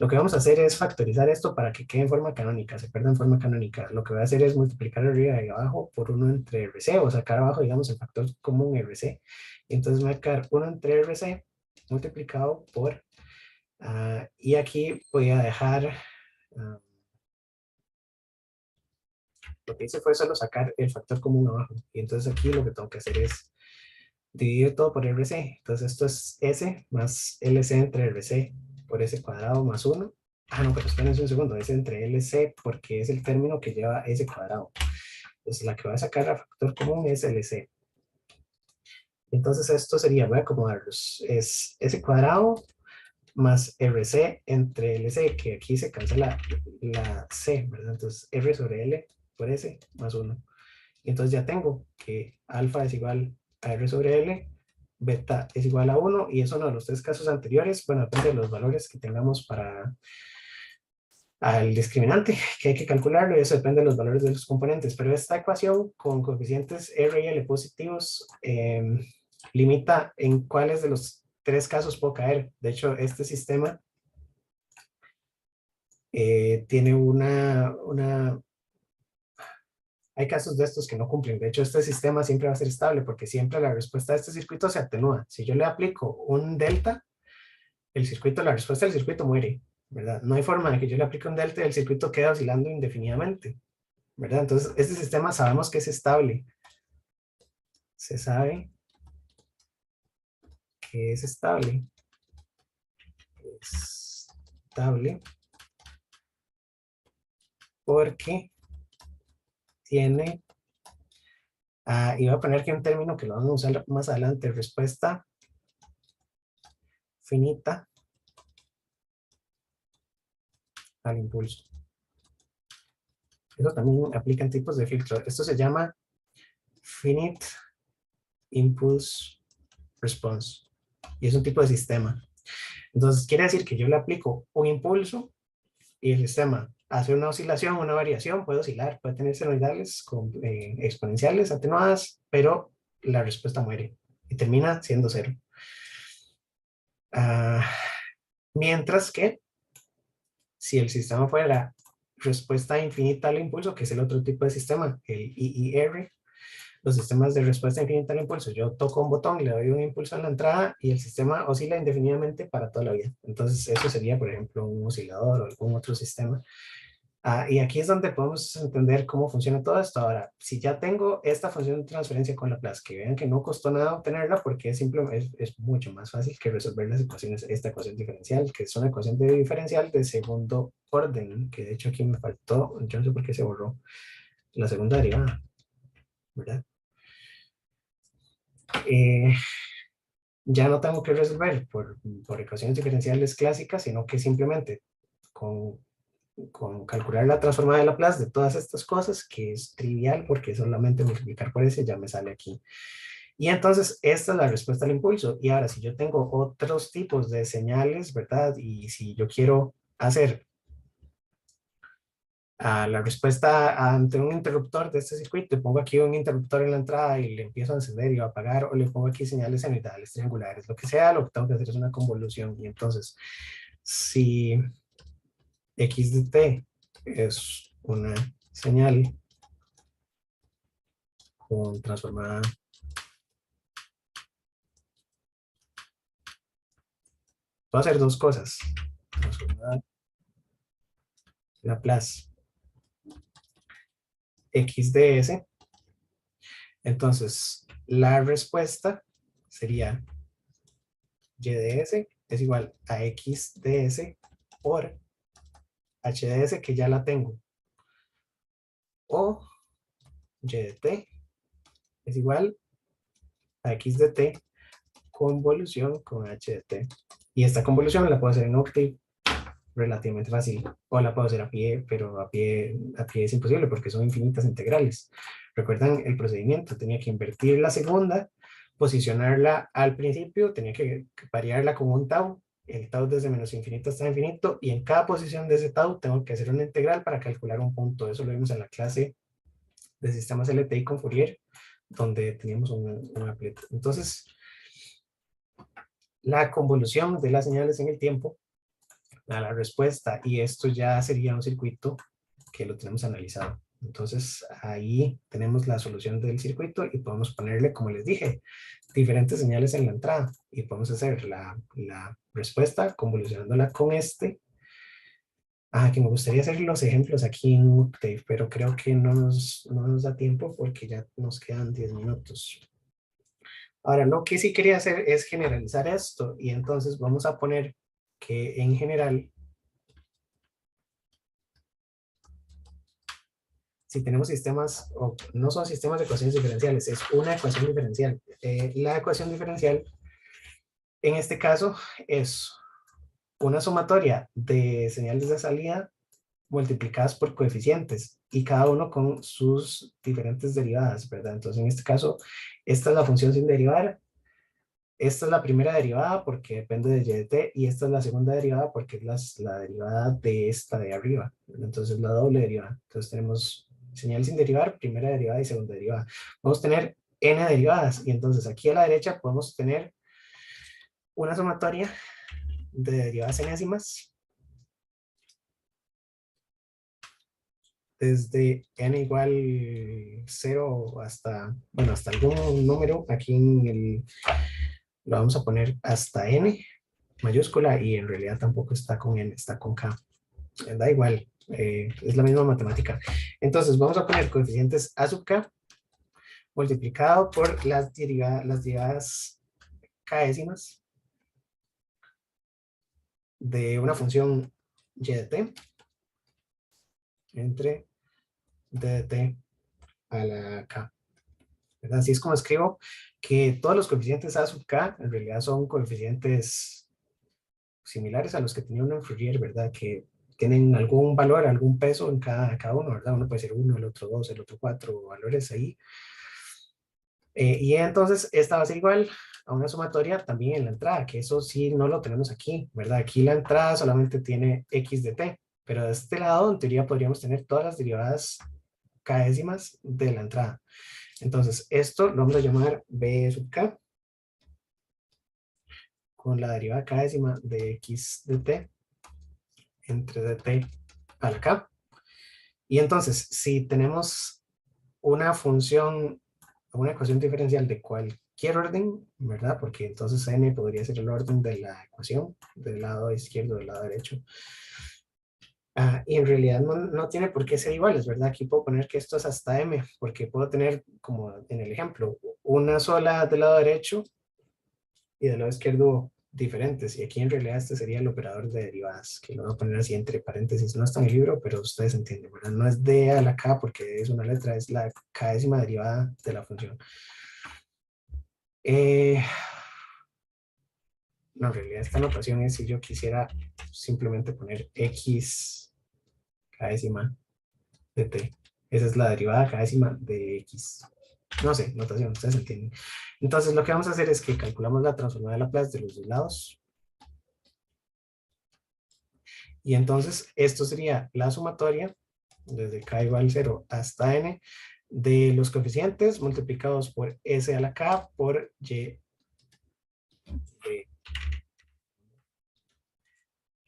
Lo que vamos a hacer es factorizar esto para que quede en forma canónica, se pierda en forma canónica. Lo que voy a hacer es multiplicar arriba y abajo por 1 entre RC, o sacar abajo, digamos, el factor común RC. Entonces me va a quedar 1 entre RC multiplicado por, y aquí voy a dejar... lo que hice fue solo sacar el factor común abajo. Y entonces aquí lo que tengo que hacer es dividir todo por RC. Entonces esto es S más LC entre RC por S cuadrado más 1. Ah, no, pero espérense un segundo. S entre LC porque es el término que lleva S cuadrado. Entonces la que va a sacar a factor común es LC. Entonces esto sería, voy a acomodarlos. Es S cuadrado más RC entre LC, que aquí se cancela la C, ¿verdad? Entonces R sobre L por S más 1. Y entonces ya tengo que alfa es igual a R sobre L, beta es igual a 1, y eso no, en los tres casos anteriores, bueno, depende de los valores que tengamos para al discriminante, que hay que calcularlo, y eso depende de los valores de los componentes, pero esta ecuación con coeficientes R y L positivos limita en cuáles de los tres casos puedo caer. De hecho, este sistema tiene hay casos de estos que no cumplen. De hecho, este sistema siempre va a ser estable porque siempre la respuesta de este circuito se atenúa. Si yo le aplico un delta, la respuesta del circuito muere, ¿verdad? No hay forma de que yo le aplique un delta y el circuito quede oscilando indefinidamente, ¿verdad? Entonces, este sistema sabemos que es estable. Se sabe que es estable. Estable porque tiene, y voy a poner aquí un término que lo vamos a usar más adelante, respuesta finita al impulso. Eso también aplica en tipos de filtro. Esto se llama Finite Impulse Response. Y es un tipo de sistema. Entonces, quiere decir que yo le aplico un impulso y el sistema hace una oscilación, una variación, puede oscilar, puede tener senoidales con, exponenciales atenuadas, pero la respuesta muere y termina siendo cero. Ah, mientras que si el sistema fuera respuesta infinita al impulso, que es el otro tipo de sistema, el IIR, los sistemas de respuesta infinita al impulso, yo toco un botón, le doy un impulso en la entrada y el sistema oscila indefinidamente para toda la vida. Entonces eso sería, por ejemplo, un oscilador o algún otro sistema. Y aquí es donde podemos entender cómo funciona todo esto. Ahora, si ya tengo esta función de transferencia con Laplace, que vean que no costó nada obtenerla porque es mucho más fácil que resolver las ecuaciones, esta ecuación diferencial, que es una ecuación de diferencial de segundo orden, que de hecho aquí me faltó, yo no sé por qué se borró la segunda derivada, ¿verdad? Eh, ya no tengo que resolver por ecuaciones diferenciales clásicas, sino que simplemente con calcular la transformada de Laplace de todas estas cosas, que es trivial porque solamente multiplicar por ese ya me sale aquí. Y entonces esta es la respuesta al impulso. Y ahora si yo tengo otros tipos de señales, ¿verdad? Y si yo quiero hacer la respuesta ante un interruptor de este circuito, le pongo aquí un interruptor en la entrada y le empiezo a encender y a apagar, o le pongo aquí señales senoidales, triangulares, lo que sea, lo que tengo que hacer es una convolución. Y entonces, si x de t es una señal con transformada, puedo hacer dos cosas. Transformada Laplace x de s. Entonces, la respuesta sería y de s es igual a x de s por h de s, que ya la tengo, o y de t es igual a x de t convolución con h de t. Y esta convolución la puedo hacer en octave relativamente fácil, o la puedo hacer a pie, pero a pie es imposible porque son infinitas integrales. Recuerdan el procedimiento, tenía que invertir la segunda, posicionarla al principio, tenía que variarla con un tau, el tau desde menos infinito hasta infinito, y en cada posición de ese tau tengo que hacer una integral para calcular un punto. Eso lo vimos en la clase de sistemas LTI con Fourier, donde teníamos un applet. Entonces, la convolución de las señales en el tiempo a la respuesta, y esto ya sería un circuito que lo tenemos analizado. Entonces ahí tenemos la solución del circuito y podemos ponerle, como les dije, diferentes señales en la entrada y podemos hacer la respuesta convolucionándola con este. Que me gustaría hacer los ejemplos aquí en Octave, pero creo que no nos da tiempo porque ya nos quedan 10 minutos. Ahora, lo que sí quería hacer es generalizar esto y entonces vamos a poner que en general, si tenemos sistemas, o no son sistemas de ecuaciones diferenciales, es una ecuación diferencial. La ecuación diferencial, en este caso, es una sumatoria de señales de salida multiplicadas por coeficientes y cada uno con sus diferentes derivadas, ¿verdad? Entonces, en este caso, esta es la función sin derivar, esta es la primera derivada porque depende de y de t, y esta es la segunda derivada porque es la derivada de esta de arriba. Entonces, la doble derivada. Entonces, tenemos señal sin derivar, primera derivada y segunda derivada. Vamos a tener n derivadas, y entonces aquí a la derecha podemos tener una sumatoria de derivadas enésimas desde n igual 0 hasta, bueno, hasta algún número. Aquí lo vamos a poner hasta n mayúscula, y en realidad tampoco está con n, está con k. Da igual, es la misma matemática. Entonces vamos a poner coeficientes a sub k multiplicado por las derivadas k'ésimas de una función y de t entre d de t a la k. ¿Verdad? Así es como escribo que todos los coeficientes a sub k en realidad son coeficientes similares a los que tenía uno en Fourier, ¿verdad? Que tienen algún valor, algún peso en cada uno, ¿verdad? Uno puede ser 1, el otro 2, el otro 4, valores ahí. Y entonces esta va a ser igual a una sumatoria también en la entrada, que eso sí no lo tenemos aquí, ¿verdad? Aquí la entrada solamente tiene x de t, pero de este lado, en teoría, podríamos tener todas las derivadas k-décimas de la entrada. Entonces, esto lo vamos a llamar b sub k, con la derivada k-décima de x de t entre dt a la k. Y entonces, si tenemos una función, una ecuación diferencial de cualquier orden, ¿verdad? Porque entonces n podría ser el orden de la ecuación, del lado izquierdo, del lado derecho. Y en realidad no tiene por qué ser iguales, ¿verdad? Aquí puedo poner que esto es hasta m, porque puedo tener, como en el ejemplo, una sola del lado derecho y del lado izquierdo diferentes. Y aquí en realidad este sería el operador de derivadas, que lo voy a poner así entre paréntesis. No está en el libro, pero ustedes entienden, ¿verdad? No es d a la k porque es una letra, es la k-décima derivada de la función. No, en realidad esta notación es si yo quisiera simplemente poner x k-décima de t. Esa es la derivada k-décima de x. No sé, notación, ustedes entienden. Entonces lo que vamos a hacer es que calculamos la transformada de Laplace de los dos lados. Y entonces esto sería la sumatoria desde k igual a 0 hasta n de los coeficientes multiplicados por s a la k por y de...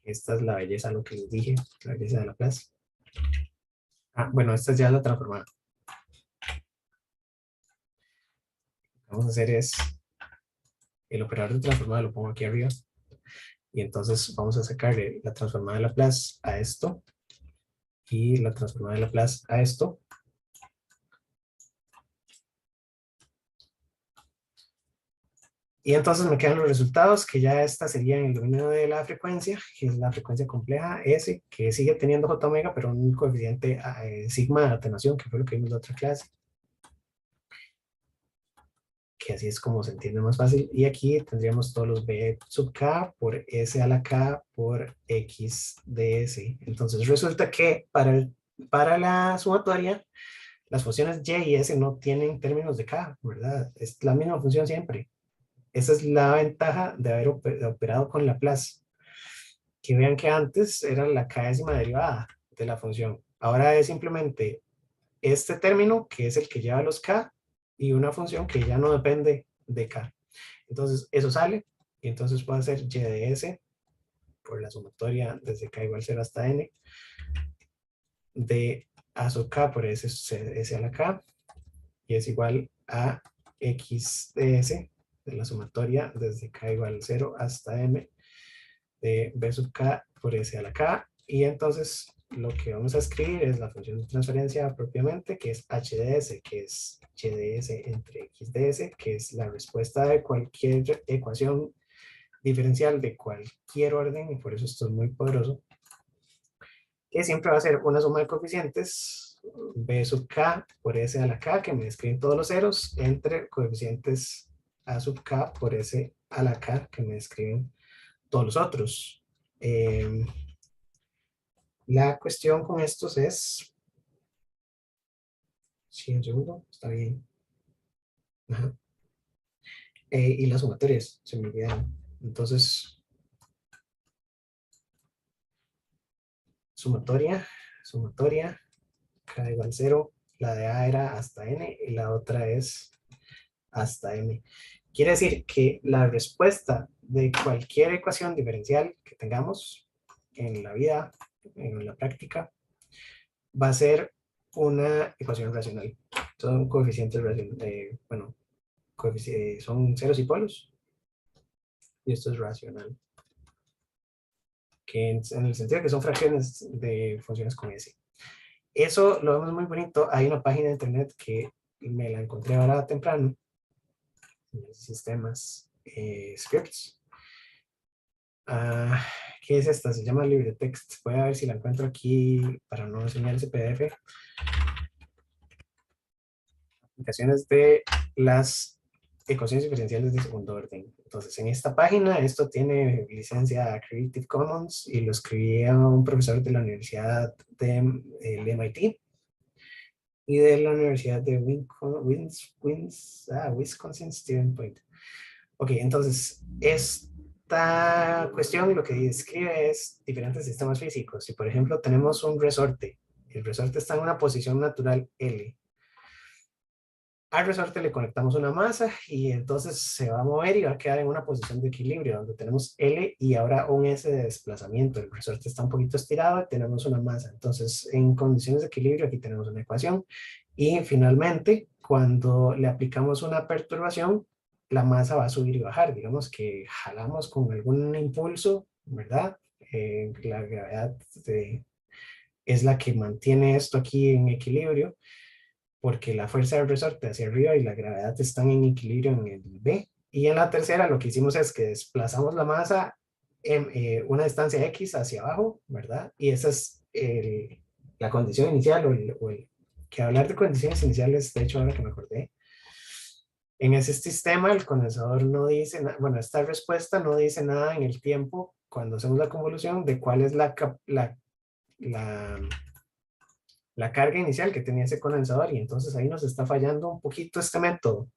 Esta es la belleza, lo que les dije, la belleza de Laplace. Bueno, esta ya es la transformada. Lo que vamos a hacer es el operador de transformada lo pongo aquí arriba. Y entonces vamos a sacarle la transformada de Laplace a esto y la transformada de Laplace a esto. Y entonces me quedan los resultados, que ya esta sería en el dominio de la frecuencia, que es la frecuencia compleja S, que sigue teniendo J omega, pero un coeficiente sigma de atenuación, que fue lo que vimos en la otra clase. Que así es como se entiende más fácil. Y aquí tendríamos todos los B sub K por S a la K por X de S. Entonces resulta que para la sumatoria, las funciones Y y S no tienen términos de K, ¿verdad? Es la misma función siempre. Esa es la ventaja de haber operado con Laplace. Que vean que antes era la k-décima derivada de la función. Ahora es simplemente este término, que es el que lleva los k, y una función que ya no depende de k. Entonces, eso sale, y entonces puedo hacer y de s por la sumatoria desde k igual 0 hasta n, de a sub k por s, s a la k, y es igual a x de s, de la sumatoria desde k igual 0 hasta m, de b sub k por s a la k, y entonces lo que vamos a escribir es la función de transferencia propiamente, que es h de s, que es y de s entre x de s, que es la respuesta de cualquier ecuación diferencial de cualquier orden, y por eso esto es muy poderoso, que siempre va a ser una suma de coeficientes, b sub k por s a la k, que me describen todos los ceros, entre coeficientes a sub k por s a la k, que me describen todos los otros. La cuestión con estos es, sí, un segundo, está bien. Ajá. Y las sumatorias, se me olvidaron. Entonces, sumatoria, k igual 0, la de A era hasta n y la otra es hasta m. Quiere decir que la respuesta de cualquier ecuación diferencial que tengamos en la vida, en la práctica, va a ser una ecuación racional. Son coeficientes racionales, bueno, son ceros y polos, y esto es racional, que en el sentido de que son fracciones de funciones con S. Eso lo vemos muy bonito. Hay una página de internet que me la encontré ahora temprano, sistemas, scripts. ¿Qué es esta? Se llama LibreText. Voy a ver si la encuentro aquí para no enseñar ese PDF. Aplicaciones de las ecuaciones diferenciales de segundo orden. Entonces, en esta página, esto tiene licencia Creative Commons y lo escribía un profesor de la Universidad de MIT y de la Universidad de Wisconsin Stevens Point. Ok, entonces, esta cuestión lo que describe es diferentes sistemas físicos. Si por ejemplo tenemos un resorte, el resorte está en una posición natural L. Al resorte le conectamos una masa y entonces se va a mover y va a quedar en una posición de equilibrio donde tenemos L y ahora un S de desplazamiento. El resorte está un poquito estirado y tenemos una masa. Entonces, en condiciones de equilibrio aquí tenemos una ecuación. Y finalmente, cuando le aplicamos una perturbación, la masa va a subir y bajar. Digamos que jalamos con algún impulso, ¿verdad? La gravedad es la que mantiene esto aquí en equilibrio, porque la fuerza del resorte hacia arriba y la gravedad están en equilibrio en el B. Y en la tercera lo que hicimos es que desplazamos la masa en una distancia X hacia abajo, ¿verdad? Y esa es la condición inicial que hablar de condiciones iniciales, de hecho ahora que me acordé, en ese sistema el condensador no dice, bueno, esta respuesta no dice nada en el tiempo cuando hacemos la convolución de cuál es la la carga inicial que tenía ese condensador y entonces ahí nos está fallando un poquito este método.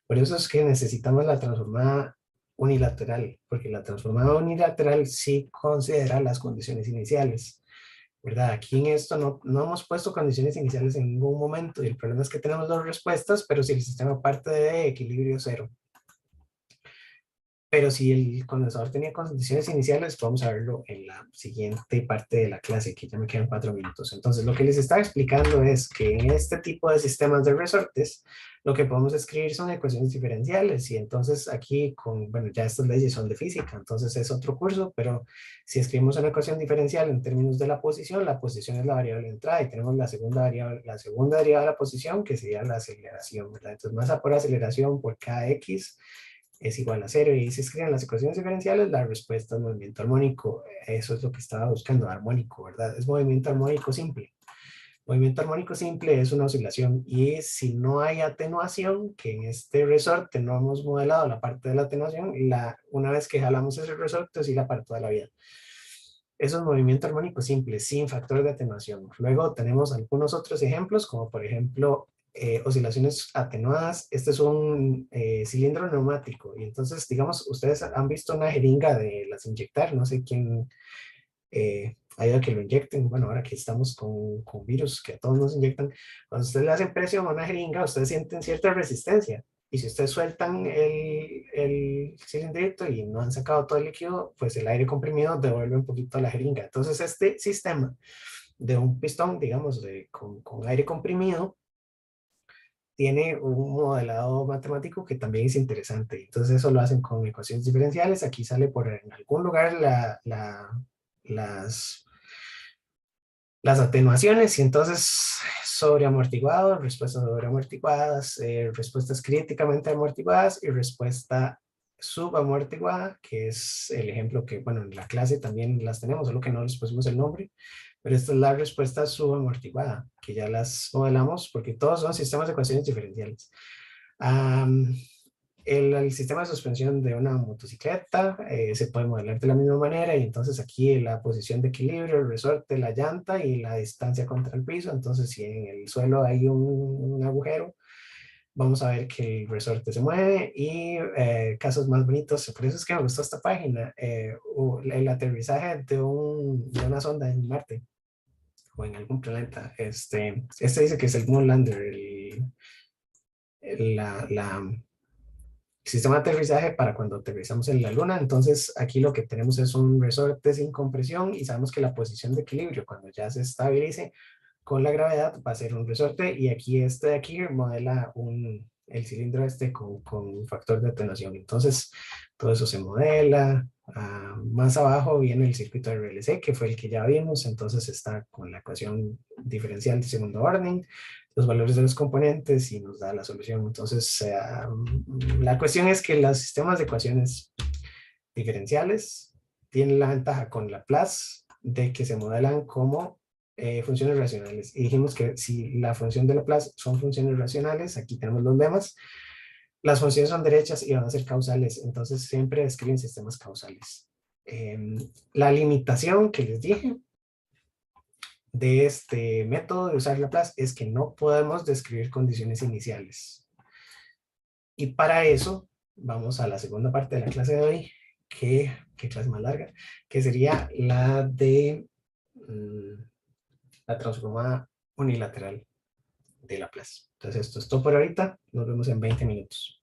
Por eso es que necesitamos la transformada unilateral, porque la transformada unilateral sí considera las condiciones iniciales, ¿verdad? Aquí en esto no hemos puesto condiciones iniciales en ningún momento y el problema es que tenemos dos respuestas, pero si el sistema parte de equilibrio cero. Pero si el condensador tenía condiciones iniciales, vamos a verlo en la siguiente parte de la clase, que ya me quedan 4 minutos. Entonces, lo que les estaba explicando es que en este tipo de sistemas de resortes, lo que podemos escribir son ecuaciones diferenciales. Y entonces aquí, bueno, ya estas leyes son de física, entonces es otro curso, pero si escribimos una ecuación diferencial en términos de la posición es la variable de entrada y tenemos la segunda derivada de la posición, que sería la aceleración, ¿verdad? Entonces, masa por aceleración por cada X es igual a cero y se escriben las ecuaciones diferenciales, la respuesta es movimiento armónico. Eso es lo que estaba buscando, armónico, ¿verdad? Es movimiento armónico simple. Movimiento armónico simple es una oscilación y si no hay atenuación, que en este resorte no hemos modelado la parte de la atenuación, una vez que jalamos ese resorte, sí la parte toda la vida. Eso es movimiento armónico simple, sin factor de atenuación. Luego tenemos algunos otros ejemplos, como por ejemplo oscilaciones atenuadas. Este es un cilindro neumático y entonces, digamos, ustedes han visto una jeringa de las inyectar, no sé quién ha ido a que lo inyecten. Bueno, ahora que estamos con virus que a todos nos inyectan, cuando ustedes le hacen presión a una jeringa, ustedes sienten cierta resistencia. Y si ustedes sueltan el cilindrito y no han sacado todo el líquido, pues el aire comprimido devuelve un poquito a la jeringa. Entonces, este sistema de un pistón, digamos, con aire comprimido, tiene un modelado matemático que también es interesante. Entonces eso lo hacen con ecuaciones diferenciales. Aquí sale por en algún lugar las, las atenuaciones y entonces sobreamortiguado, respuestas sobreamortiguadas, respuestas críticamente amortiguadas y respuesta subamortiguada, que es el ejemplo que, bueno, en la clase también las tenemos, solo que no les pusimos el nombre. Pero esta es la respuesta subamortiguada, que ya las modelamos porque todos son sistemas de ecuaciones diferenciales. Um, el sistema de suspensión de una motocicleta se puede modelar de la misma manera y entonces aquí la posición de equilibrio, el resorte, la llanta y la distancia contra el piso. Entonces si en el suelo hay un agujero, vamos a ver que el resorte se mueve y casos más bonitos, por eso es que me gustó esta página, el aterrizaje de una sonda en Marte o en algún planeta. Este dice que es el Moonlander, el sistema de aterrizaje para cuando aterrizamos en la Luna. Entonces aquí lo que tenemos es un resorte sin compresión y sabemos que la posición de equilibrio cuando ya se estabilice con la gravedad va a ser un resorte y aquí este de aquí modela el cilindro este con un factor de atenuación. Entonces todo eso se modela. Más abajo viene el circuito de RLC que fue el que ya vimos, entonces está con la ecuación diferencial de segundo orden, los valores de los componentes y nos da la solución. Entonces la cuestión es que los sistemas de ecuaciones diferenciales tienen la ventaja con Laplace de que se modelan como funciones racionales. Y dijimos que si la función de Laplace son funciones racionales, aquí tenemos los lemas, las funciones son derechas y van a ser causales, entonces siempre describen sistemas causales. La limitación que les dije de este método de usar Laplace es que no podemos describir condiciones iniciales. Y para eso, vamos a la segunda parte de la clase de hoy, qué clase más larga, que sería la de la transformada unilateral de Laplace. Entonces esto es todo por ahorita, nos vemos en 20 minutos.